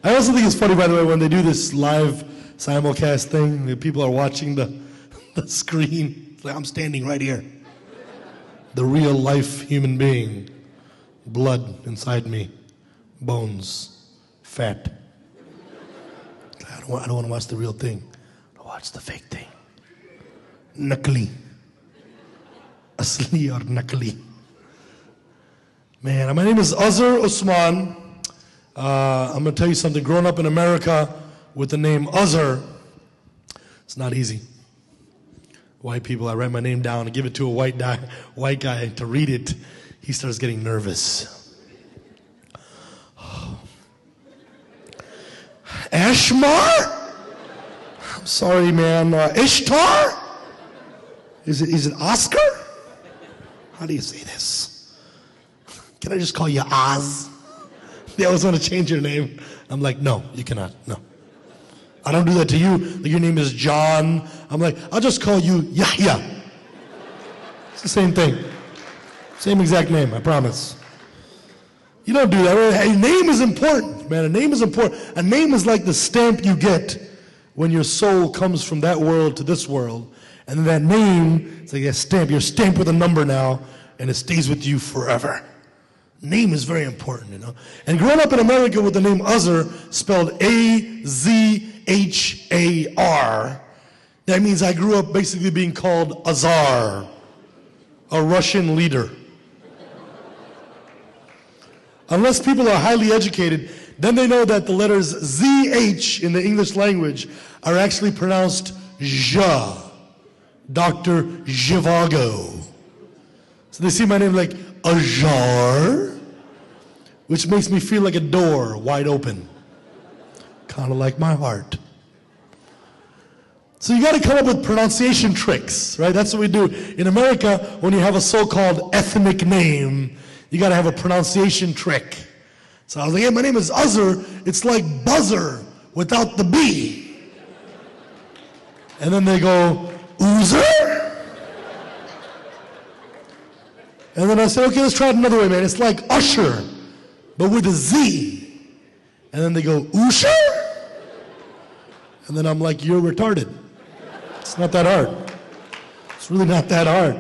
I also think it's funny, by the way, when they do this live simulcast thing, the people are watching the screen. It's like, I'm standing right here. The real life human being. Blood inside me. Bones. Fat. I don't want to watch the real thing. I watch the fake thing. Nakli. Asli or nakli. Man, my name is Azhar Usman. I'm going to tell you something. Growing up in America with the name Azhar, it's not easy. White people, I write my name down and give it to a white guy to read it. He starts getting nervous. Ashmar? I'm sorry, man. Ishtar? Is it Oscar? How do you say this? Can I just call you Oz? They always want to change your name. I'm like, no, you cannot. No. I don't do that to you. Like, your name is John. I'm like, I'll just call you Yahya. It's the same thing. Same exact name, I promise. You don't do that. A name is important, man. A name is important. A name is like the stamp you get when your soul comes from that world to this world. And then that name, it's like a stamp. You're stamped with a number now, and it stays with you forever. Name is very important, you know. And growing up in America with the name Azhar, spelled A-Z-H-A-R, that means I grew up basically being called Azar, a Russian leader. Unless people are highly educated, then they know that the letters Z-H in the English language are actually pronounced Zha, Dr. Zhivago. So they see my name like Azhar, which makes me feel like a door wide open, kind of like my heart. So you got to come up with pronunciation tricks, right? That's what we do. In America, when you have a so-called ethnic name, you got to have a pronunciation trick. So I was like, hey, my name is Azhar. It's like buzzer without the B. And then they go, Uzer? And then I said, okay, let's try it another way, man. It's like usher, but with a Z. And then they go, Usher? And then I'm like, you're retarded. It's not that hard. It's really not that hard.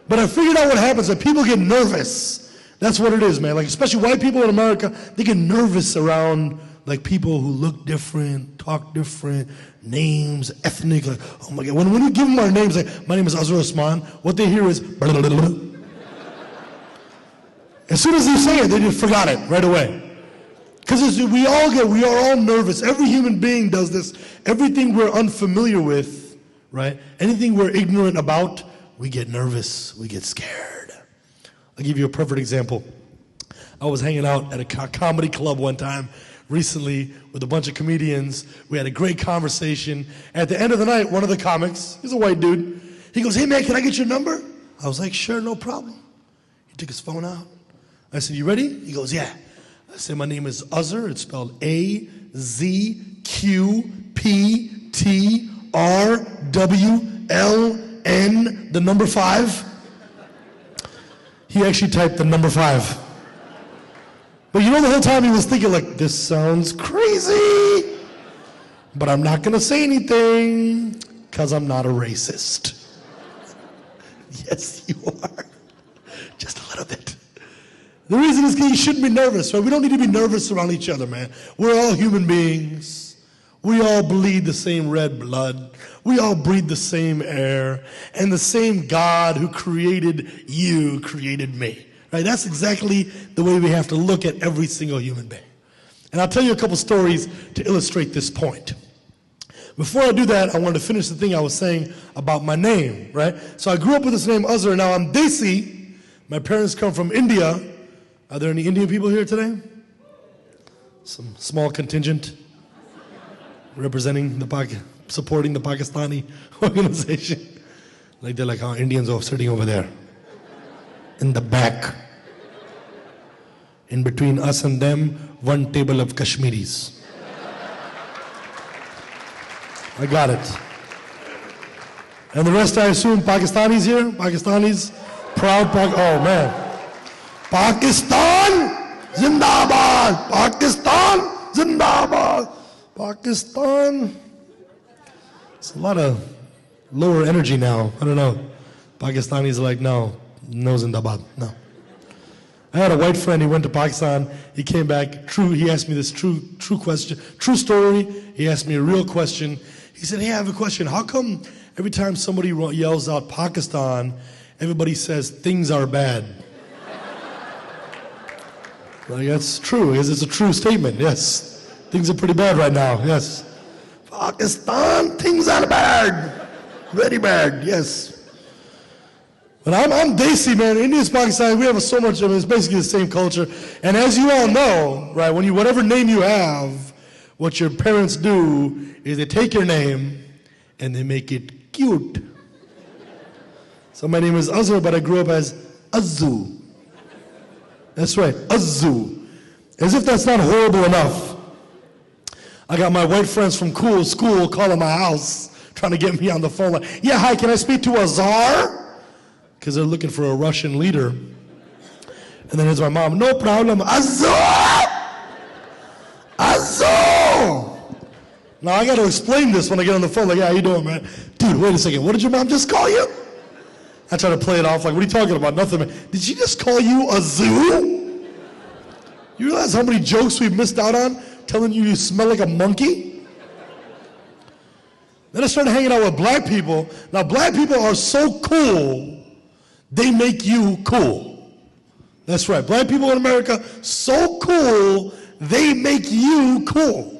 But I figured out what happens, that people get nervous. That's what it is, man. Like, especially white people in America, they get nervous around like people who look different, talk different, names, ethnic. Like, oh my God. When you give them our names, like, my name is Azhar Usman, what they hear is blah, blah, blah, blah. As soon as they say it, they just forgot it right away. Because we are all nervous. Every human being does this. Everything we're unfamiliar with, right? Anything we're ignorant about, we get nervous, we get scared. I'll give you a perfect example. I was hanging out at a comedy club one time recently with a bunch of comedians. We had a great conversation. At the end of the night, one of the comics, he's a white dude, he goes, hey man, can I get your number? I was like, sure, no problem. He took his phone out. I said, you ready? He goes, yeah. I said, my name is Azhar. It's spelled A-Z-Q-P-T-R-W-L-N, the number 5. He actually typed the number 5. But you know, the whole time he was thinking like, this sounds crazy, but I'm not going to say anything because I'm not a racist. Yes, you are. Just a little. out of it. The reason is because you shouldn't be nervous, right? We don't need to be nervous around each other, man. We're all human beings. We all bleed the same red blood. We all breathe the same air. And the same God who created you created me, right? That's exactly the way we have to look at every single human being. And I'll tell you a couple stories to illustrate this point. Before I do that, I wanted to finish the thing I was saying about my name, right? So I grew up with this name, Azhar. Now I'm Desi. My parents come from India. Are there any Indian people here today? Some small contingent representing supporting the Pakistani organization. Like they're like, Indians are sitting over there in the back. In between us and them, one table of Kashmiris. I got it. And the rest, I assume, Pakistanis here? Pakistanis? Proud oh man. Pakistan, Zindabad! Pakistan, Zindabad! Pakistan. It's a lot of lower energy now. I don't know. Pakistanis are like, no Zindabad, no. I had a white friend, he went to Pakistan, he came back, he asked me this true question, true story, he asked me a real question. He said, hey, I have a question. How come every time somebody yells out Pakistan, everybody says things are bad? Like, that's true, because it's a true statement, yes. Things are pretty bad right now, yes. Pakistan, things are bad. Very bad, yes. But I'm Desi, man. India's Pakistan, we have so much of it. It's basically the same culture. And as you all know, right, whatever name you have, what your parents do is they take your name and they make it cute. So my name is Azhar, but I grew up as Azu. That's right, Azu. As if that's not horrible enough. I got my white friends from school calling my house, trying to get me on the phone. Like, yeah, hi, can I speak to Azhar? Because they're looking for a Russian leader. And then here's my mom, no problem, Azhar! Azhar! Now I got to explain this when I get on the phone, like, yeah, how you doing, man? Dude, wait a second, what did your mom just call you? I try to play it off like, what are you talking about? Nothing, man. Did she just call you a zoo? You realize how many jokes we've missed out on telling you smell like a monkey? Then I started hanging out with black people. Now black people are so cool, they make you cool. That's right, black people in America, so cool, they make you cool.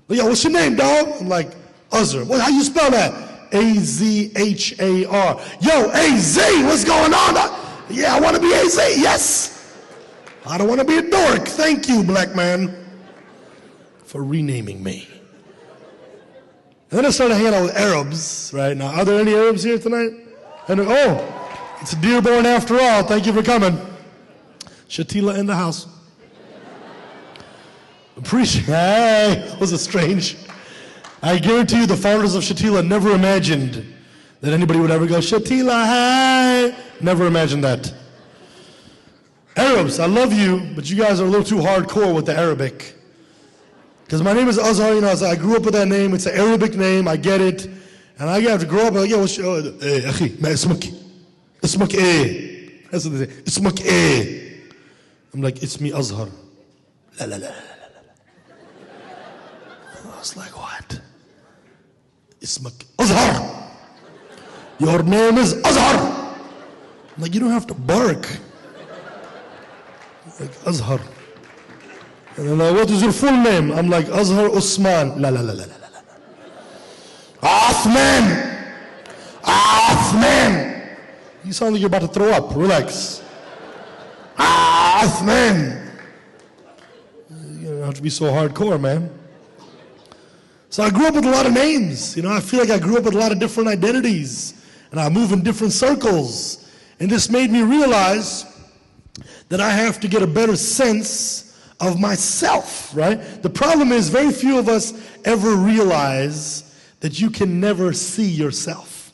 Yo, what's your name, dog? I'm like, Azhar. How you spell that? A-Z-H-A-R. Yo, A-Z, what's going on? Yeah, I want to be A-Z, yes. I don't want to be a dork. Thank you, black man, for renaming me. And then I started hanging out with Arabs, right? Now, are there any Arabs here tonight? And it's Dearborn after all. Thank you for coming. Shatila in the house. Hey, was it strange? I guarantee you the founders of Shatila never imagined that anybody would ever go, Shatila, hey. Never imagined that. Arabs, I love you, but you guys are a little too hardcore with the Arabic. Because my name is Azhar, I grew up with that name. It's an Arabic name, I get it. And I have to grow up, like, yeah, what's your, akhi, ma ismak? Ismak eh. That's what they say, ismak eh. I'm like, it's me, Azhar. La la la la. I was like, what? Ismak Azhar. Your name is Azhar. I'm like, you don't have to bark. Like, Azhar. And they're like, what is your full name? I'm like, Azhar Usman. La la la la la la la. Othman. Othman. You sound like you're about to throw up. Relax. Othman. You don't have to be so hardcore, man. So I grew up with a lot of names. I feel like I grew up with a lot of different identities. And I move in different circles. And this made me realize that I have to get a better sense of myself, right? The problem is very few of us ever realize that you can never see yourself.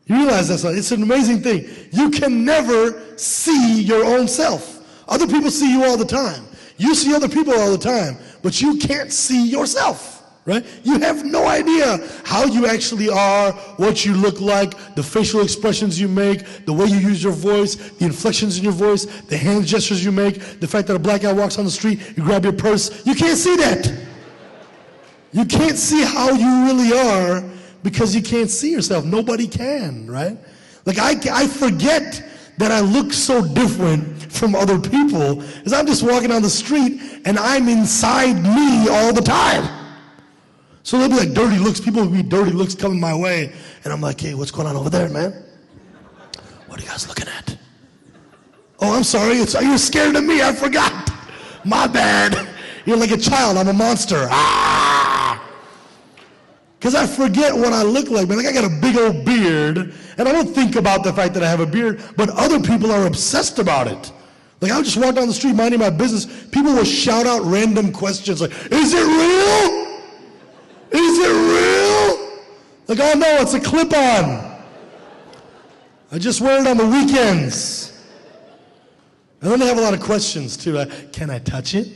You realize that's it's an amazing thing. You can never see your own self. Other people see you all the time. You see other people all the time, but you can't see yourself. right? You have no idea how you actually are, what you look like, the facial expressions you make, the way you use your voice, the inflections in your voice, the hand gestures you make, the fact that a black guy walks on the street, you grab your purse. You can't see that. You can't see how you really are because you can't see yourself. Nobody can, right? Like I forget that I look so different from other people as I'm just walking down the street and I'm inside me all the time. So there'll be like dirty looks. People will be dirty looks coming my way. And I'm like, hey, what's going on over there, man? What are you guys looking at? Oh, I'm sorry. You're scared of me. I forgot. My bad. You're like a child. I'm a monster. Because I forget what I look like, man. Like I got a big old beard, and I don't think about the fact that I have a beard, but other people are obsessed about it. Like I would just walk down the street minding my business. People will shout out random questions like, is it real? Is it real? Like, oh no, it's a clip-on. I just wear it on the weekends. And then they have a lot of questions too. Like, can I touch it?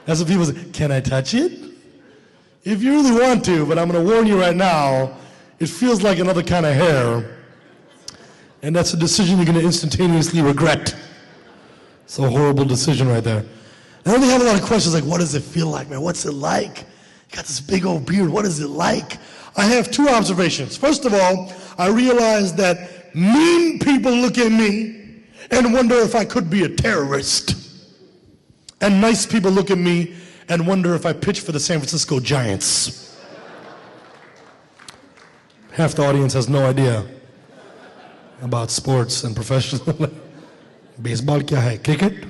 That's what people say, can I touch it? If you really want to, but I'm going to warn you right now, it feels like another kind of hair. And that's a decision you're going to instantaneously regret. It's a horrible decision right there. And then they have a lot of questions like, what does it feel like, man? What's it like? You got this big old beard. What is it like? I have two observations. First of all, I realized that mean people look at me and wonder if I could be a terrorist. And nice people look at me and wonder if I pitch for the San Francisco Giants. Half the audience has no idea about sports and professional. Baseball kya hai? Cricket?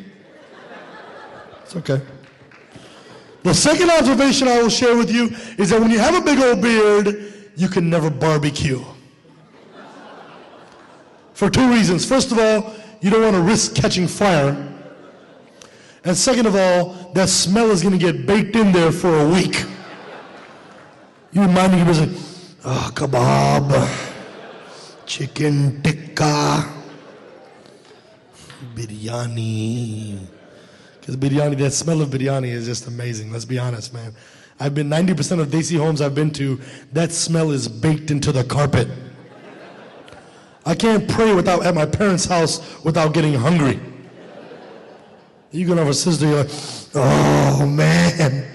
It's okay. The second observation I will share with you is that when you have a big old beard, you can never barbecue. For two reasons. First of all, you don't want to risk catching fire. And second of all, that smell is going to get baked in there for a week. You remind me of kebab, chicken tikka, biryani. Because biryani, that smell of biryani is just amazing. Let's be honest, man. I've been 90% of Desi homes I've been to, that smell is baked into the carpet. I can't pray at my parents' house without getting hungry. You go over sister, you're like, oh man,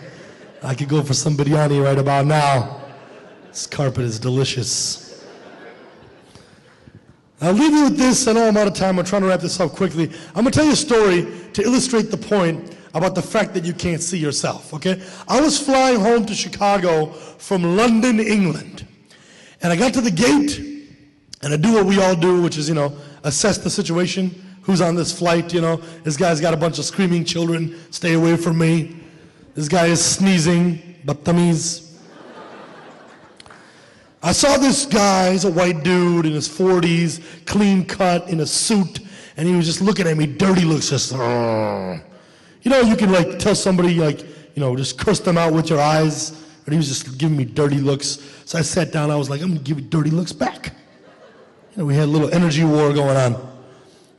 I could go for some biryani right about now. This carpet is delicious. I'll leave you with this. I know I'm out of time. I'm trying to wrap this up quickly. I'm going to tell you a story to illustrate the point about the fact that you can't see yourself, okay? I was flying home to Chicago from London, England. And I got to the gate, and I do what we all do, which is, assess the situation. Who's on this flight, This guy's got a bunch of screaming children. Stay away from me. This guy is sneezing. Battamiz. I saw this guy. He's a white dude in his 40s, clean cut, in a suit. And he was just looking at me, dirty looks, just, you can tell somebody, just curse them out with your eyes. But he was just giving me dirty looks. So I sat down. I was like, I'm going to give you dirty looks back. We had a little energy war going on.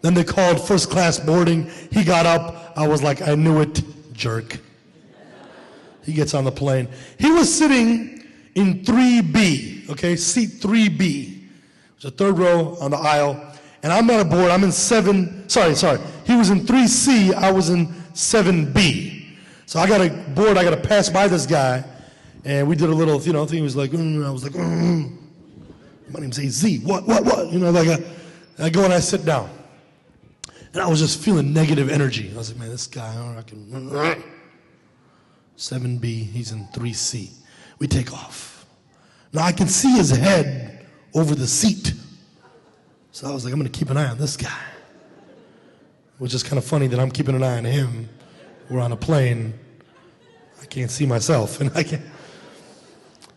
Then they called first class boarding. He got up. I was like, I knew it, jerk. He gets on the plane. He was sitting in 3B, okay, seat 3B. It was the third row on the aisle. And I'm not aboard. I'm in He was in 3C. I was in 7B. So I got to board. I got to pass by this guy. And we did a little, thing. He was like, I was like, my name's AZ. What? I go and I sit down. And I was just feeling negative energy. I was like, man, this guy, I can. 7B, he's in 3C. We take off. Now I can see his head over the seat. So I was like, I'm going to keep an eye on this guy. Which is kind of funny that I'm keeping an eye on him. We're on a plane. I can't see myself. And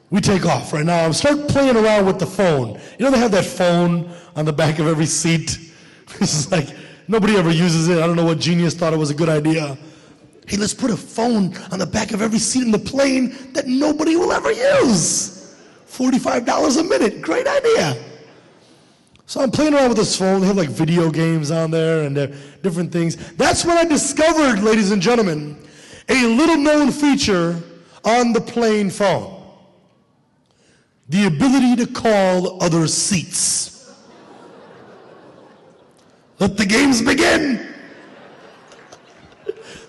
we take off right now. I start playing around with the phone. They have that phone on the back of every seat. This is like, nobody ever uses it. I don't know what genius thought it was a good idea. Hey, let's put a phone on the back of every seat in the plane that nobody will ever use. $45 a minute. Great idea. So I'm playing around with this phone. They have video games on there and different things. That's when I discovered, ladies and gentlemen, a little known feature on the plane phone. The ability to call other seats. Let the games begin.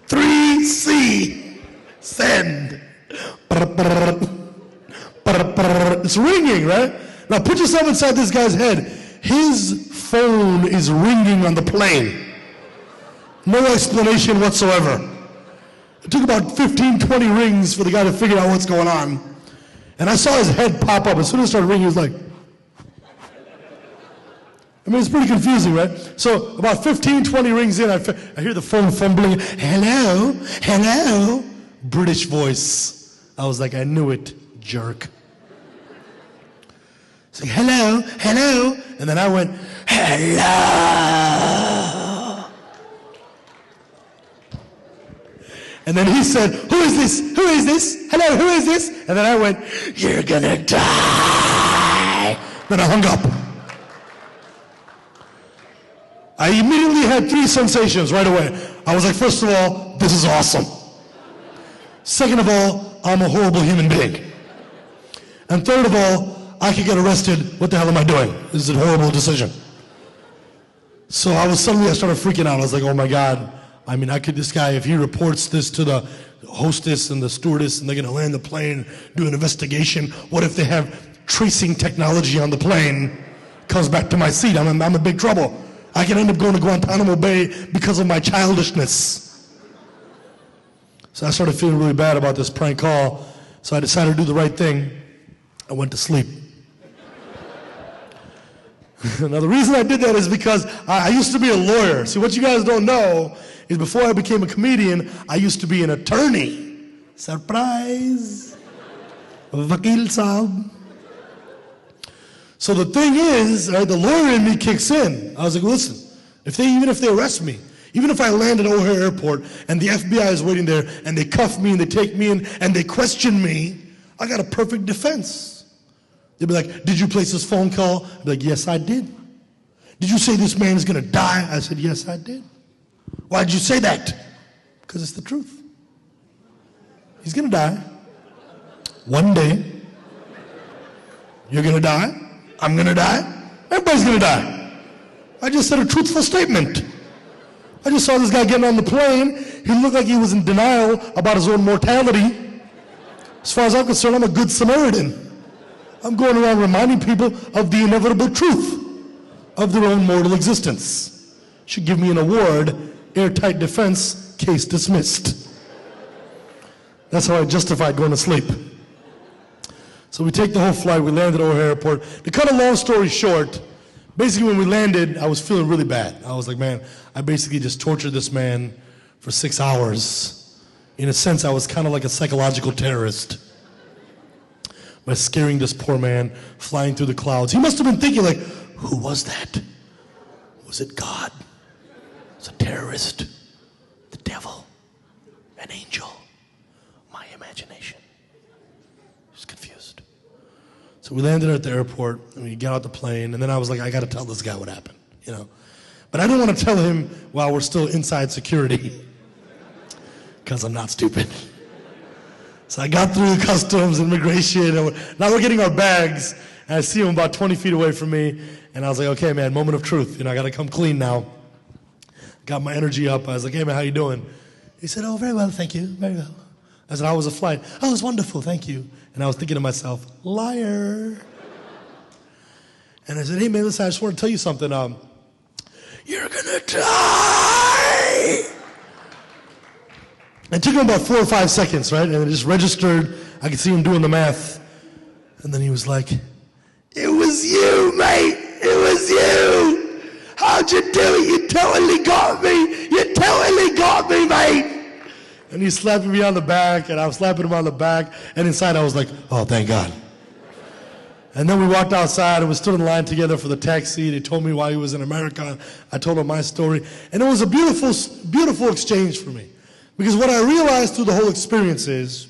3C, send. It's ringing, right? Now put yourself inside this guy's head. His phone is ringing on the plane. No explanation whatsoever. It took about 15, 20 rings for the guy to figure out what's going on. And I saw his head pop up. As soon as it started ringing, he was like, I mean, it's pretty confusing, right? So about 15, 20 rings in, I hear the phone fumbling. Hello, hello. British voice. I was like, I knew it, jerk. It's like, hello, hello. And then I went, hello. And then he said, who is this? Who is this? Hello, who is this? And then I went, you're gonna die. Then I hung up. I immediately had 3 sensations right away. I was like, first of all, this is awesome. Second of all, I'm a horrible human being. And third of all, I could get arrested. What the hell am I doing? This is a horrible decision. So I started freaking out. I was like, oh my God. I mean, this guy, if he reports this to the hostess and the stewardess and they're gonna land the plane, do an investigation, what if they have tracing technology on the plane? Comes back to my seat, I'm in big trouble. I can end up going to Guantanamo Bay because of my childishness. So I started feeling really bad about this prank call, so I decided to do the right thing. I went to sleep. Now the reason I did that is because I used to be a lawyer. See, what you guys don't know is before I became a comedian, I used to be an attorney. Surprise! Vakil Saab. So the thing is, right, the lawyer in me kicks in. I was like, listen, even if they arrest me, even if I land at O'Hare Airport and the FBI is waiting there and they cuff me and they take me in and they question me, I got a perfect defense. They'd be like, did you place this phone call? I'd be like, yes, I did. Did you say this man is going to die? I said, yes, I did. Why did you say that? Because it's the truth. He's going to die. One day. You're going to die. I'm going to die. Everybody's going to die. I just said a truthful statement. I just saw this guy getting on the plane. He looked like he was in denial about his own mortality. As far as I'm concerned, I'm a good Samaritan. I'm going around reminding people of the inevitable truth of their own mortal existence. Should give me an award, airtight defense, case dismissed. That's how I justified going to sleep. So we take the whole flight, we landed at O'Hare Airport. To cut a long story short, basically when we landed, I was feeling really bad. I was like, man, I basically just tortured this man for 6 hours. In a sense, I was kind of like a psychological terrorist by scaring this poor man, flying through the clouds. He must have been thinking like, who was that? Was it God? Was it a terrorist? The devil? An angel? My imagination. He was confused. So we landed at the airport, and we got out the plane, and then I was like, I gotta tell this guy what happened, you know? But I didn't want to tell him while we're still inside security, because I'm not stupid. So I got through customs, immigration, and now we're getting our bags, and I see him about 20 feet away from me, and I was like, okay, man, moment of truth. You know, I gotta come clean now. Got my energy up. I was like, hey, man, how you doing? He said, oh, very well, thank you, very well. I said, how was the flight? Oh, it was wonderful, thank you. And I was thinking to myself, liar. And I said, hey, man, listen, I just want to tell you something. You're gonna die. It took him about 4 or 5 seconds, right? And it just registered. I could see him doing the math. And then he was like, it was you, mate. It was you. How'd you do it? You totally got me. You totally got me, mate. And he slapped me on the back, and I was slapping him on the back. And inside I was like, oh, thank God. And then we walked outside, and we stood in line together for the taxi. They told me why he was in America. I told him my story. And it was a beautiful, beautiful exchange for me. Because what I realized through the whole experience is,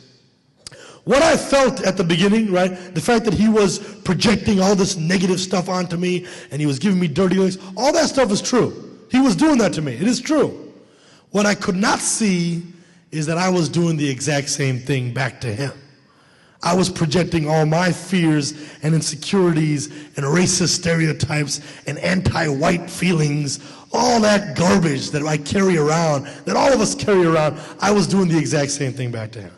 what I felt at the beginning, right, the fact that he was projecting all this negative stuff onto me, and he was giving me dirty looks, all that stuff is true. He was doing that to me. It is true. What I could not see is that I was doing the exact same thing back to him. I was projecting all my fears and insecurities and racist stereotypes and anti-white feelings, all that garbage that I carry around, that all of us carry around. I was doing the exact same thing back to him.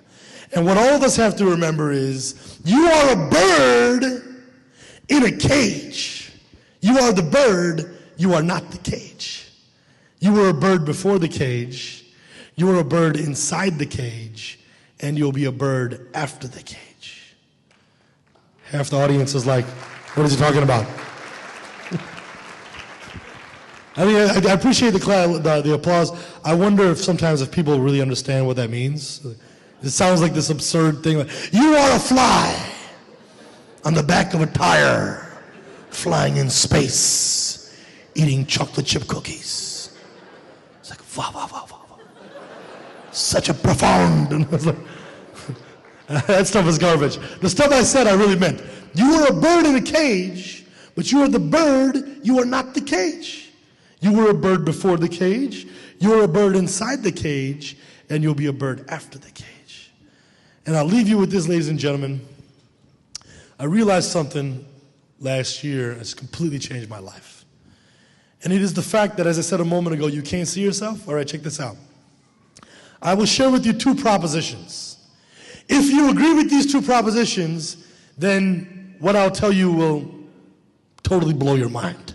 And what all of us have to remember is, you are a bird in a cage. You are the bird, you are not the cage. You were a bird before the cage, you were a bird inside the cage, and you'll be a bird after the cage. Half the audience is like, what is he talking about? I appreciate the applause. I wonder if sometimes if people really understand what that means. It sounds like this absurd thing. Like, you are a fly on the back of a tire, flying in space, eating chocolate chip cookies. It's like, wow, wow, wow, wow, wow. Such a profound. That stuff is garbage. The stuff I said, I really meant. You are a bird in a cage, but you are the bird, you are not the cage. You were a bird before the cage, you are a bird inside the cage, and you'll be a bird after the cage. And I'll leave you with this, ladies and gentlemen. I realized something last year that's completely changed my life. And it is the fact that, as I said a moment ago, you can't see yourself. All right, check this out. I will share with you two propositions. If you agree with these two propositions, then what I'll tell you will totally blow your mind.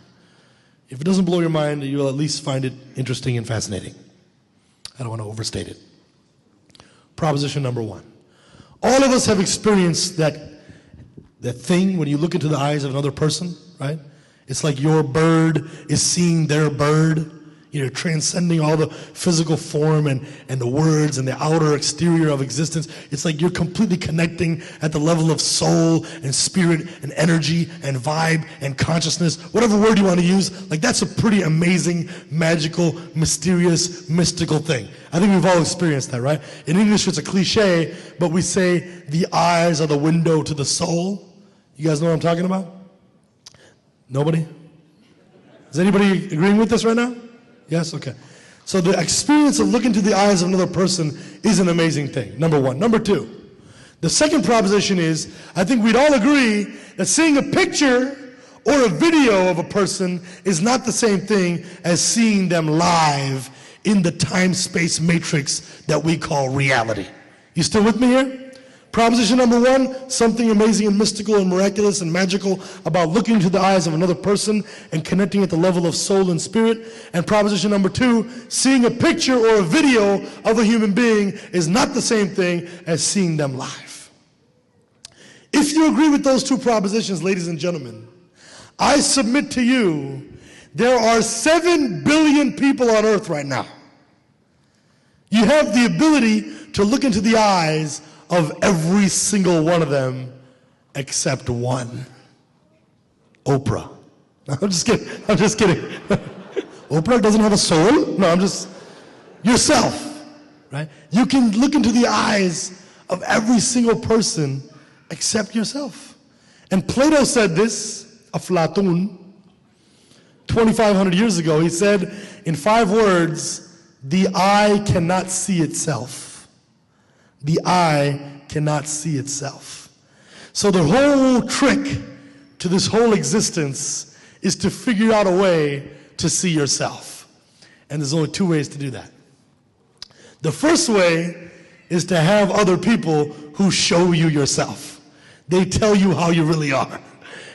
If it doesn't blow your mind, you'll at least find it interesting and fascinating. I don't want to overstate it. Proposition number one. All of us have experienced that thing when you look into the eyes of another person, right? It's like your bird is seeing their bird. You're transcending all the physical form and the words and the outer exterior of existence. It's like you're completely connecting at the level of soul and spirit and energy and vibe and consciousness, whatever word you want to use. Like, that's a pretty amazing, magical, mysterious, mystical thing. I think we've all experienced that, right? In English, it's a cliche, but we say the eyes are the window to the soul. You guys know what I'm talking about? Nobody? Is anybody agreeing with this right now? Yes? Okay. So the experience of looking to the eyes of another person is an amazing thing, number one. Number two, the second proposition is, I think we'd all agree that seeing a picture or a video of a person is not the same thing as seeing them live in the time-space matrix that we call reality. You still with me here? Proposition number one, something amazing and mystical and miraculous and magical about looking into the eyes of another person and connecting at the level of soul and spirit. And proposition number two, seeing a picture or a video of a human being is not the same thing as seeing them live. If you agree with those two propositions, ladies and gentlemen, I submit to you, there are 7 billion people on earth right now. You have the ability to look into the eyes of every single one of them except one. Oprah. No, I'm just kidding. I'm just kidding. Oprah doesn't have a soul? No, I'm just yourself, right? You can look into the eyes of every single person except yourself. And Plato said this, Aflatun, 2,500 years ago. He said in 5 words, the eye cannot see itself. The eye cannot see itself. So the whole trick to this whole existence is to figure out a way to see yourself. And there's only 2 ways to do that. The first way is to have other people who show you yourself. They tell you how you really are.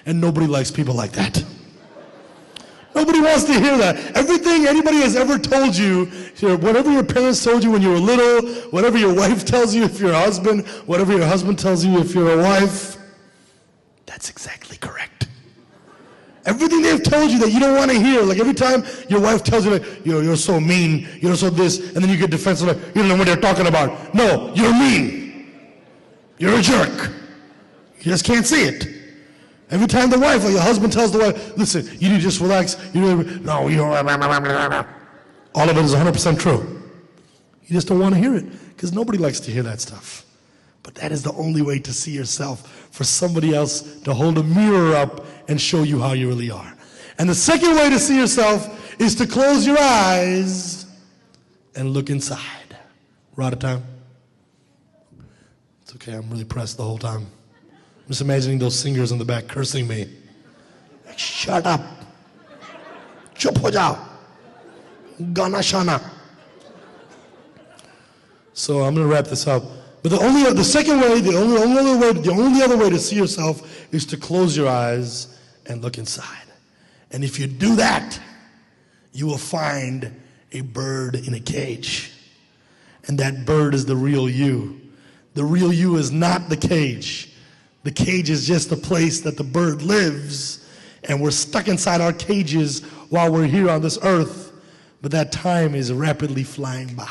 And nobody likes people like that. Nobody wants to hear that. Everything anybody has ever told you, whatever your parents told you when you were little, whatever your wife tells you if you're a husband, whatever your husband tells you if you're a wife, that's exactly correct. Everything they've told you that you don't want to hear, like every time your wife tells you, like, you're so mean, you're so this, and then you get defensive, like, you don't know what they're talking about. No, you're mean. You're a jerk. You just can't see it. Every time the wife or your husband tells the wife, listen, you need to just relax. No, you don't. All of it is 100% true. You just don't want to hear it because nobody likes to hear that stuff. But that is the only way to see yourself, for somebody else to hold a mirror up and show you how you really are. And the second way to see yourself is to close your eyes and look inside. We're out of time? It's okay, I'm really pressed the whole time. I'm just imagining those singers in the back cursing me. Like, shut up. Chup ho jao. Gana shana. So I'm going to wrap this up. But the only other way to see yourself is to close your eyes and look inside. And if you do that, you will find a bird in a cage. And that bird is the real you. The real you is not the cage. The cage is just the place that the bird lives. And we're stuck inside our cages while we're here on this earth. But that time is rapidly flying by.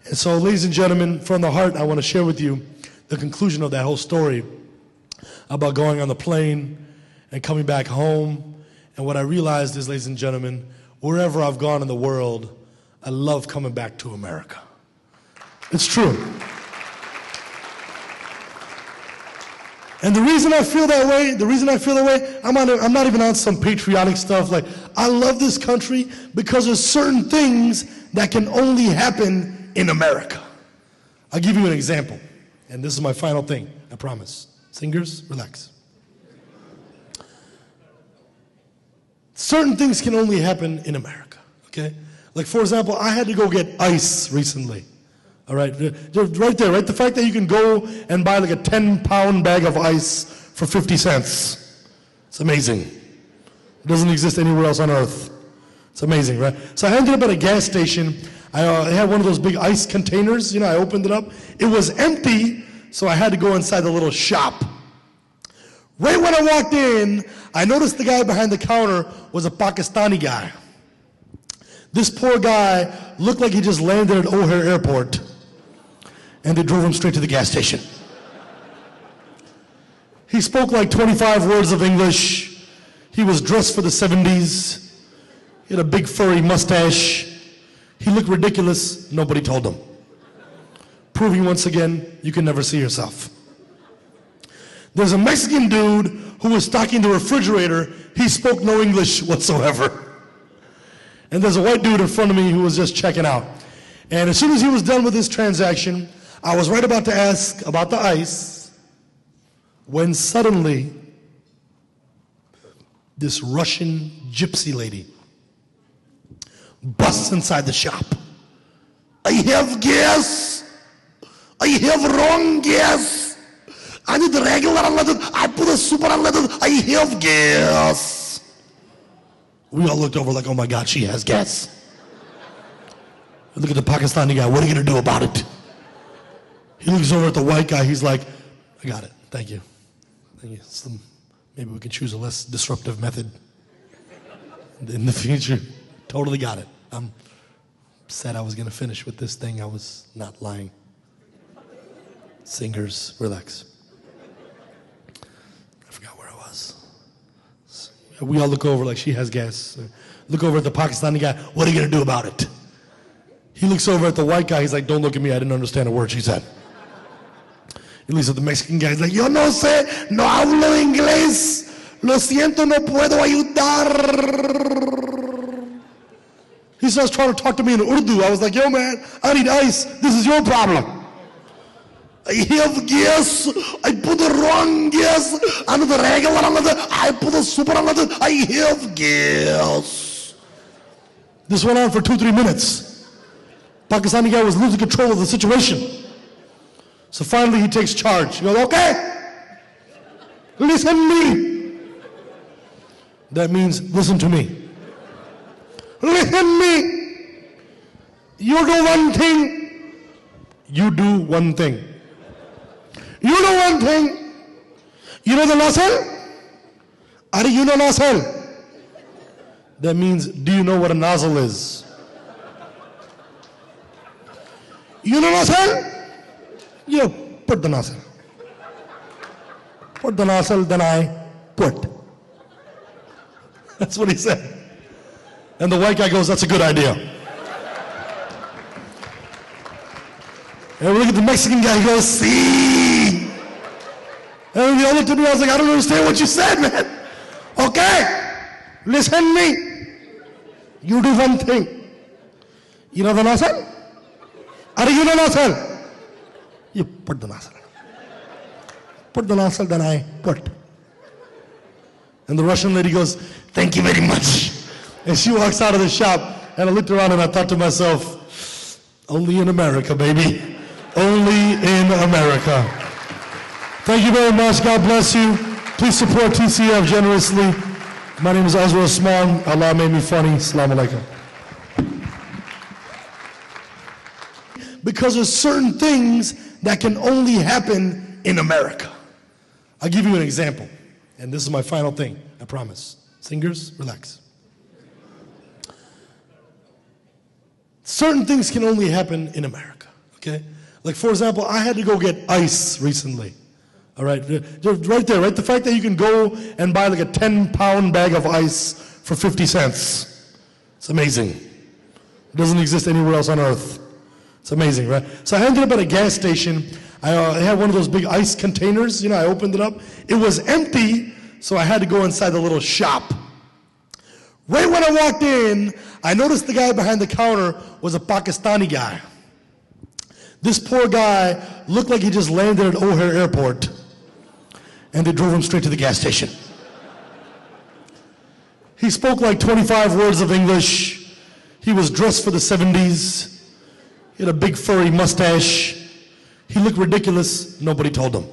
And so, ladies and gentlemen, from the heart, I want to share with you the conclusion of that whole story about going on the plane and coming back home. And what I realized is, ladies and gentlemen, wherever I've gone in the world, I love coming back to America. It's true. And the reason I feel that way, I'm not even on some patriotic stuff. Like, I love this country because there's certain things that can only happen in America. I'll give you an example. And this is my final thing, I promise. Singers, relax. Certain things can only happen in America, okay? Like, for example, I had to go get ice recently. All right, just right there, right? The fact that you can go and buy like a 10-pound bag of ice for 50 cents. It's amazing. It doesn't exist anywhere else on earth. It's amazing, right? So I ended up at a gas station. I had one of those big ice containers. You know, I opened it up. It was empty, so I had to go inside the little shop. Right when I walked in, I noticed the guy behind the counter was a Pakistani guy. This poor guy looked like he just landed at O'Hare Airport. And they drove him straight to the gas station. He spoke like 25 words of English. He was dressed for the 70s. He had a big furry mustache. He looked ridiculous. Nobody told him. Proving once again, you can never see yourself. There's a Mexican dude who was stocking the refrigerator. He spoke no English whatsoever. And there's a white dude in front of me who was just checking out. And as soon as he was done with his transaction, I was right about to ask about the ice when suddenly this Russian gypsy lady busts inside the shop. I have gas. I have wrong gas. I need the regular unleaded. I put a super unleaded. I have gas. We all looked over like, oh my God, she has gas. Look at the Pakistani guy. What are you going to do about it? He looks over at the white guy. He's like, I got it. Thank you. Thank you. Maybe we can choose a less disruptive method in the future. Totally got it. I'm said I was going to finish with this thing. I was not lying. Singers, relax. I forgot where I was. We all look over like she has gas. Look over at the Pakistani guy. What are you going to do about it? He looks over at the white guy. He's like, don't look at me. I didn't understand a word she said. He looks at the Mexican guy. He's like, yo no sé, no hablo inglés. Lo siento, no puedo ayudar. He starts trying to talk to me in Urdu. I was like, yo man, I need ice. This is your problem. I have gas. I put the wrong gas. And the regular I put the super I have gas. This went on for 2-3 minutes. Pakistani guy was losing control of the situation. So finally he takes charge. He goes, okay, listen to me. That means listen to me. Listen to me. You do one thing. You do one thing. You do one thing. You know the nozzle? Are you know nozzle? That means, do you know what a nozzle is? You know nozzle? You put the nozzle. Put the nozzle, then I put. That's what he said. And the white guy goes, that's a good idea. And we look at the Mexican guy, he goes, see. And the other to me, I was like, I don't understand what you said, man. Okay, listen to me. You do one thing. You know the nozzle? Are you nasal? You put the nasal. Put the nasal, then I put. And the Russian lady goes, thank you very much. And she walks out of the shop, and I looked around and I thought to myself, only in America, baby. Only in America. Thank you very much. God bless you. Please support TCF generously. My name is Azra Osman. Allah made me funny. Assalamu alaikum. Because there's certain things that can only happen in America. I'll give you an example. And this is my final thing, I promise. Singers, relax. Certain things can only happen in America, okay? Like, for example, I had to go get ice recently. All right, right there, right? The fact that you can go and buy like a 10-pound bag of ice for 50 cents. It's amazing. It doesn't exist anywhere else on earth. It's amazing, right? So I ended up at a gas station. I had one of those big ice containers. You know, I opened it up. It was empty, so I had to go inside the little shop. Right when I walked in, I noticed the guy behind the counter was a Pakistani guy. This poor guy looked like he just landed at O'Hare Airport, and they drove him straight to the gas station. He spoke like 25 words of English. He was dressed for the 70s. He had a big furry mustache. He looked ridiculous. Nobody told him.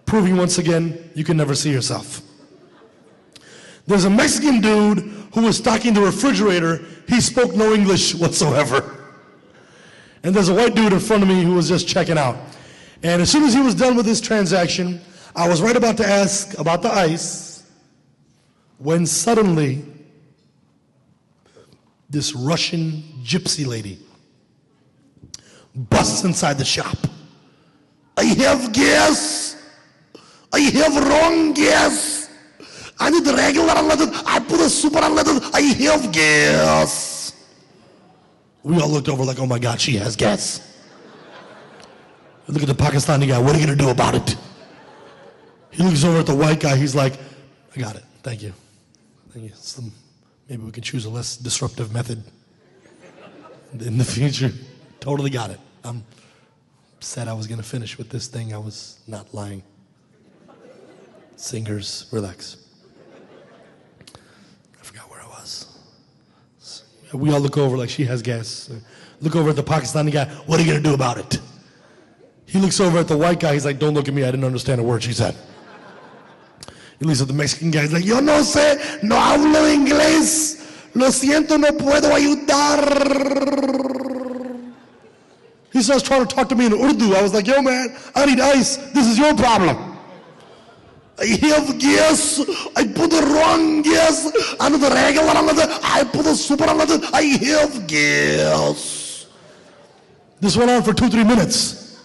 Proving once again, you can never see yourself. There's a Mexican dude who was stocking the refrigerator. He spoke no English whatsoever. And there's a white dude in front of me who was just checking out. And as soon as he was done with his transaction, I was right about to ask about the ice when suddenly this Russian gypsy lady busts inside the shop. I have gas. I have wrong gas. I need the regular unleaded. I put a super unleaded. I have gas. We all looked over like, oh my God, she has gas. Look at the Pakistani guy. What are you going to do about it? He looks over at the white guy. He's like, I got it. Thank you. Thank you. Maybe we can choose a less disruptive method in the future. Totally got it. I'm said I was going to finish with this thing. I was not lying. Singers, relax. I forgot where I was. We all look over like she has gas. Look over at the Pakistani guy. What are you going to do about it? He looks over at the white guy. He's like, don't look at me. I didn't understand a word she said. He looks at the Mexican guy. He's like, yo no sé, no hablo inglés. Lo siento, no puedo ayudar. He starts trying to talk to me in Urdu. I was like, yo man, I need ice. This is your problem. I have gas. I put the wrong gas. I'm the regular. I put the super. I have gas. This went on for 2-3 minutes.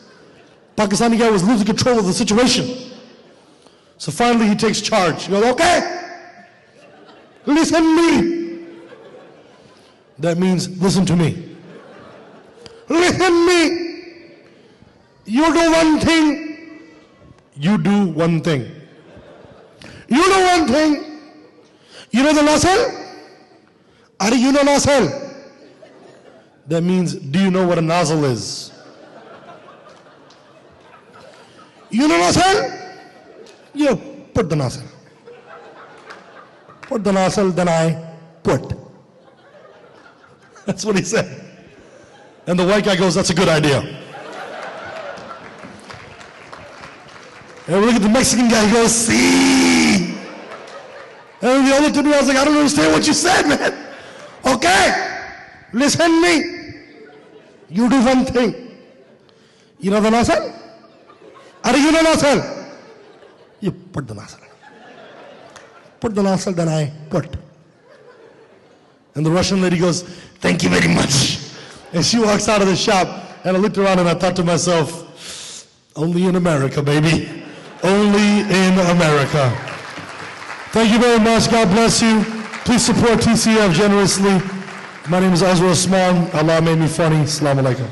Pakistani guy was losing control of the situation. So finally he takes charge. He goes, okay, listen to me. That means listen to me. Listen to me. You do one thing. You do one thing. You know one thing. You know the nozzle? Are you know nozzle? That means, do you know what a nozzle is? You know nozzle? You put the nozzle. Put the nozzle, then I put. That's what he said. And the white guy goes, that's a good idea. And we look at the Mexican guy, he goes, see. And the other to me, I was like, I don't understand what you said, man. Okay, listen to me. You do one thing. You know the nozzle? Are you know the nozzle? You put the nozzle. Put the nozzle, then I put. And the Russian lady goes, thank you very much. And she walks out of the shop, and I looked around and I thought to myself, only in America, baby. Only in America. Thank you very much. God bless you. Please support TCF generously. My name is Azra Osman. Allah made me funny. Assalamu alaikum.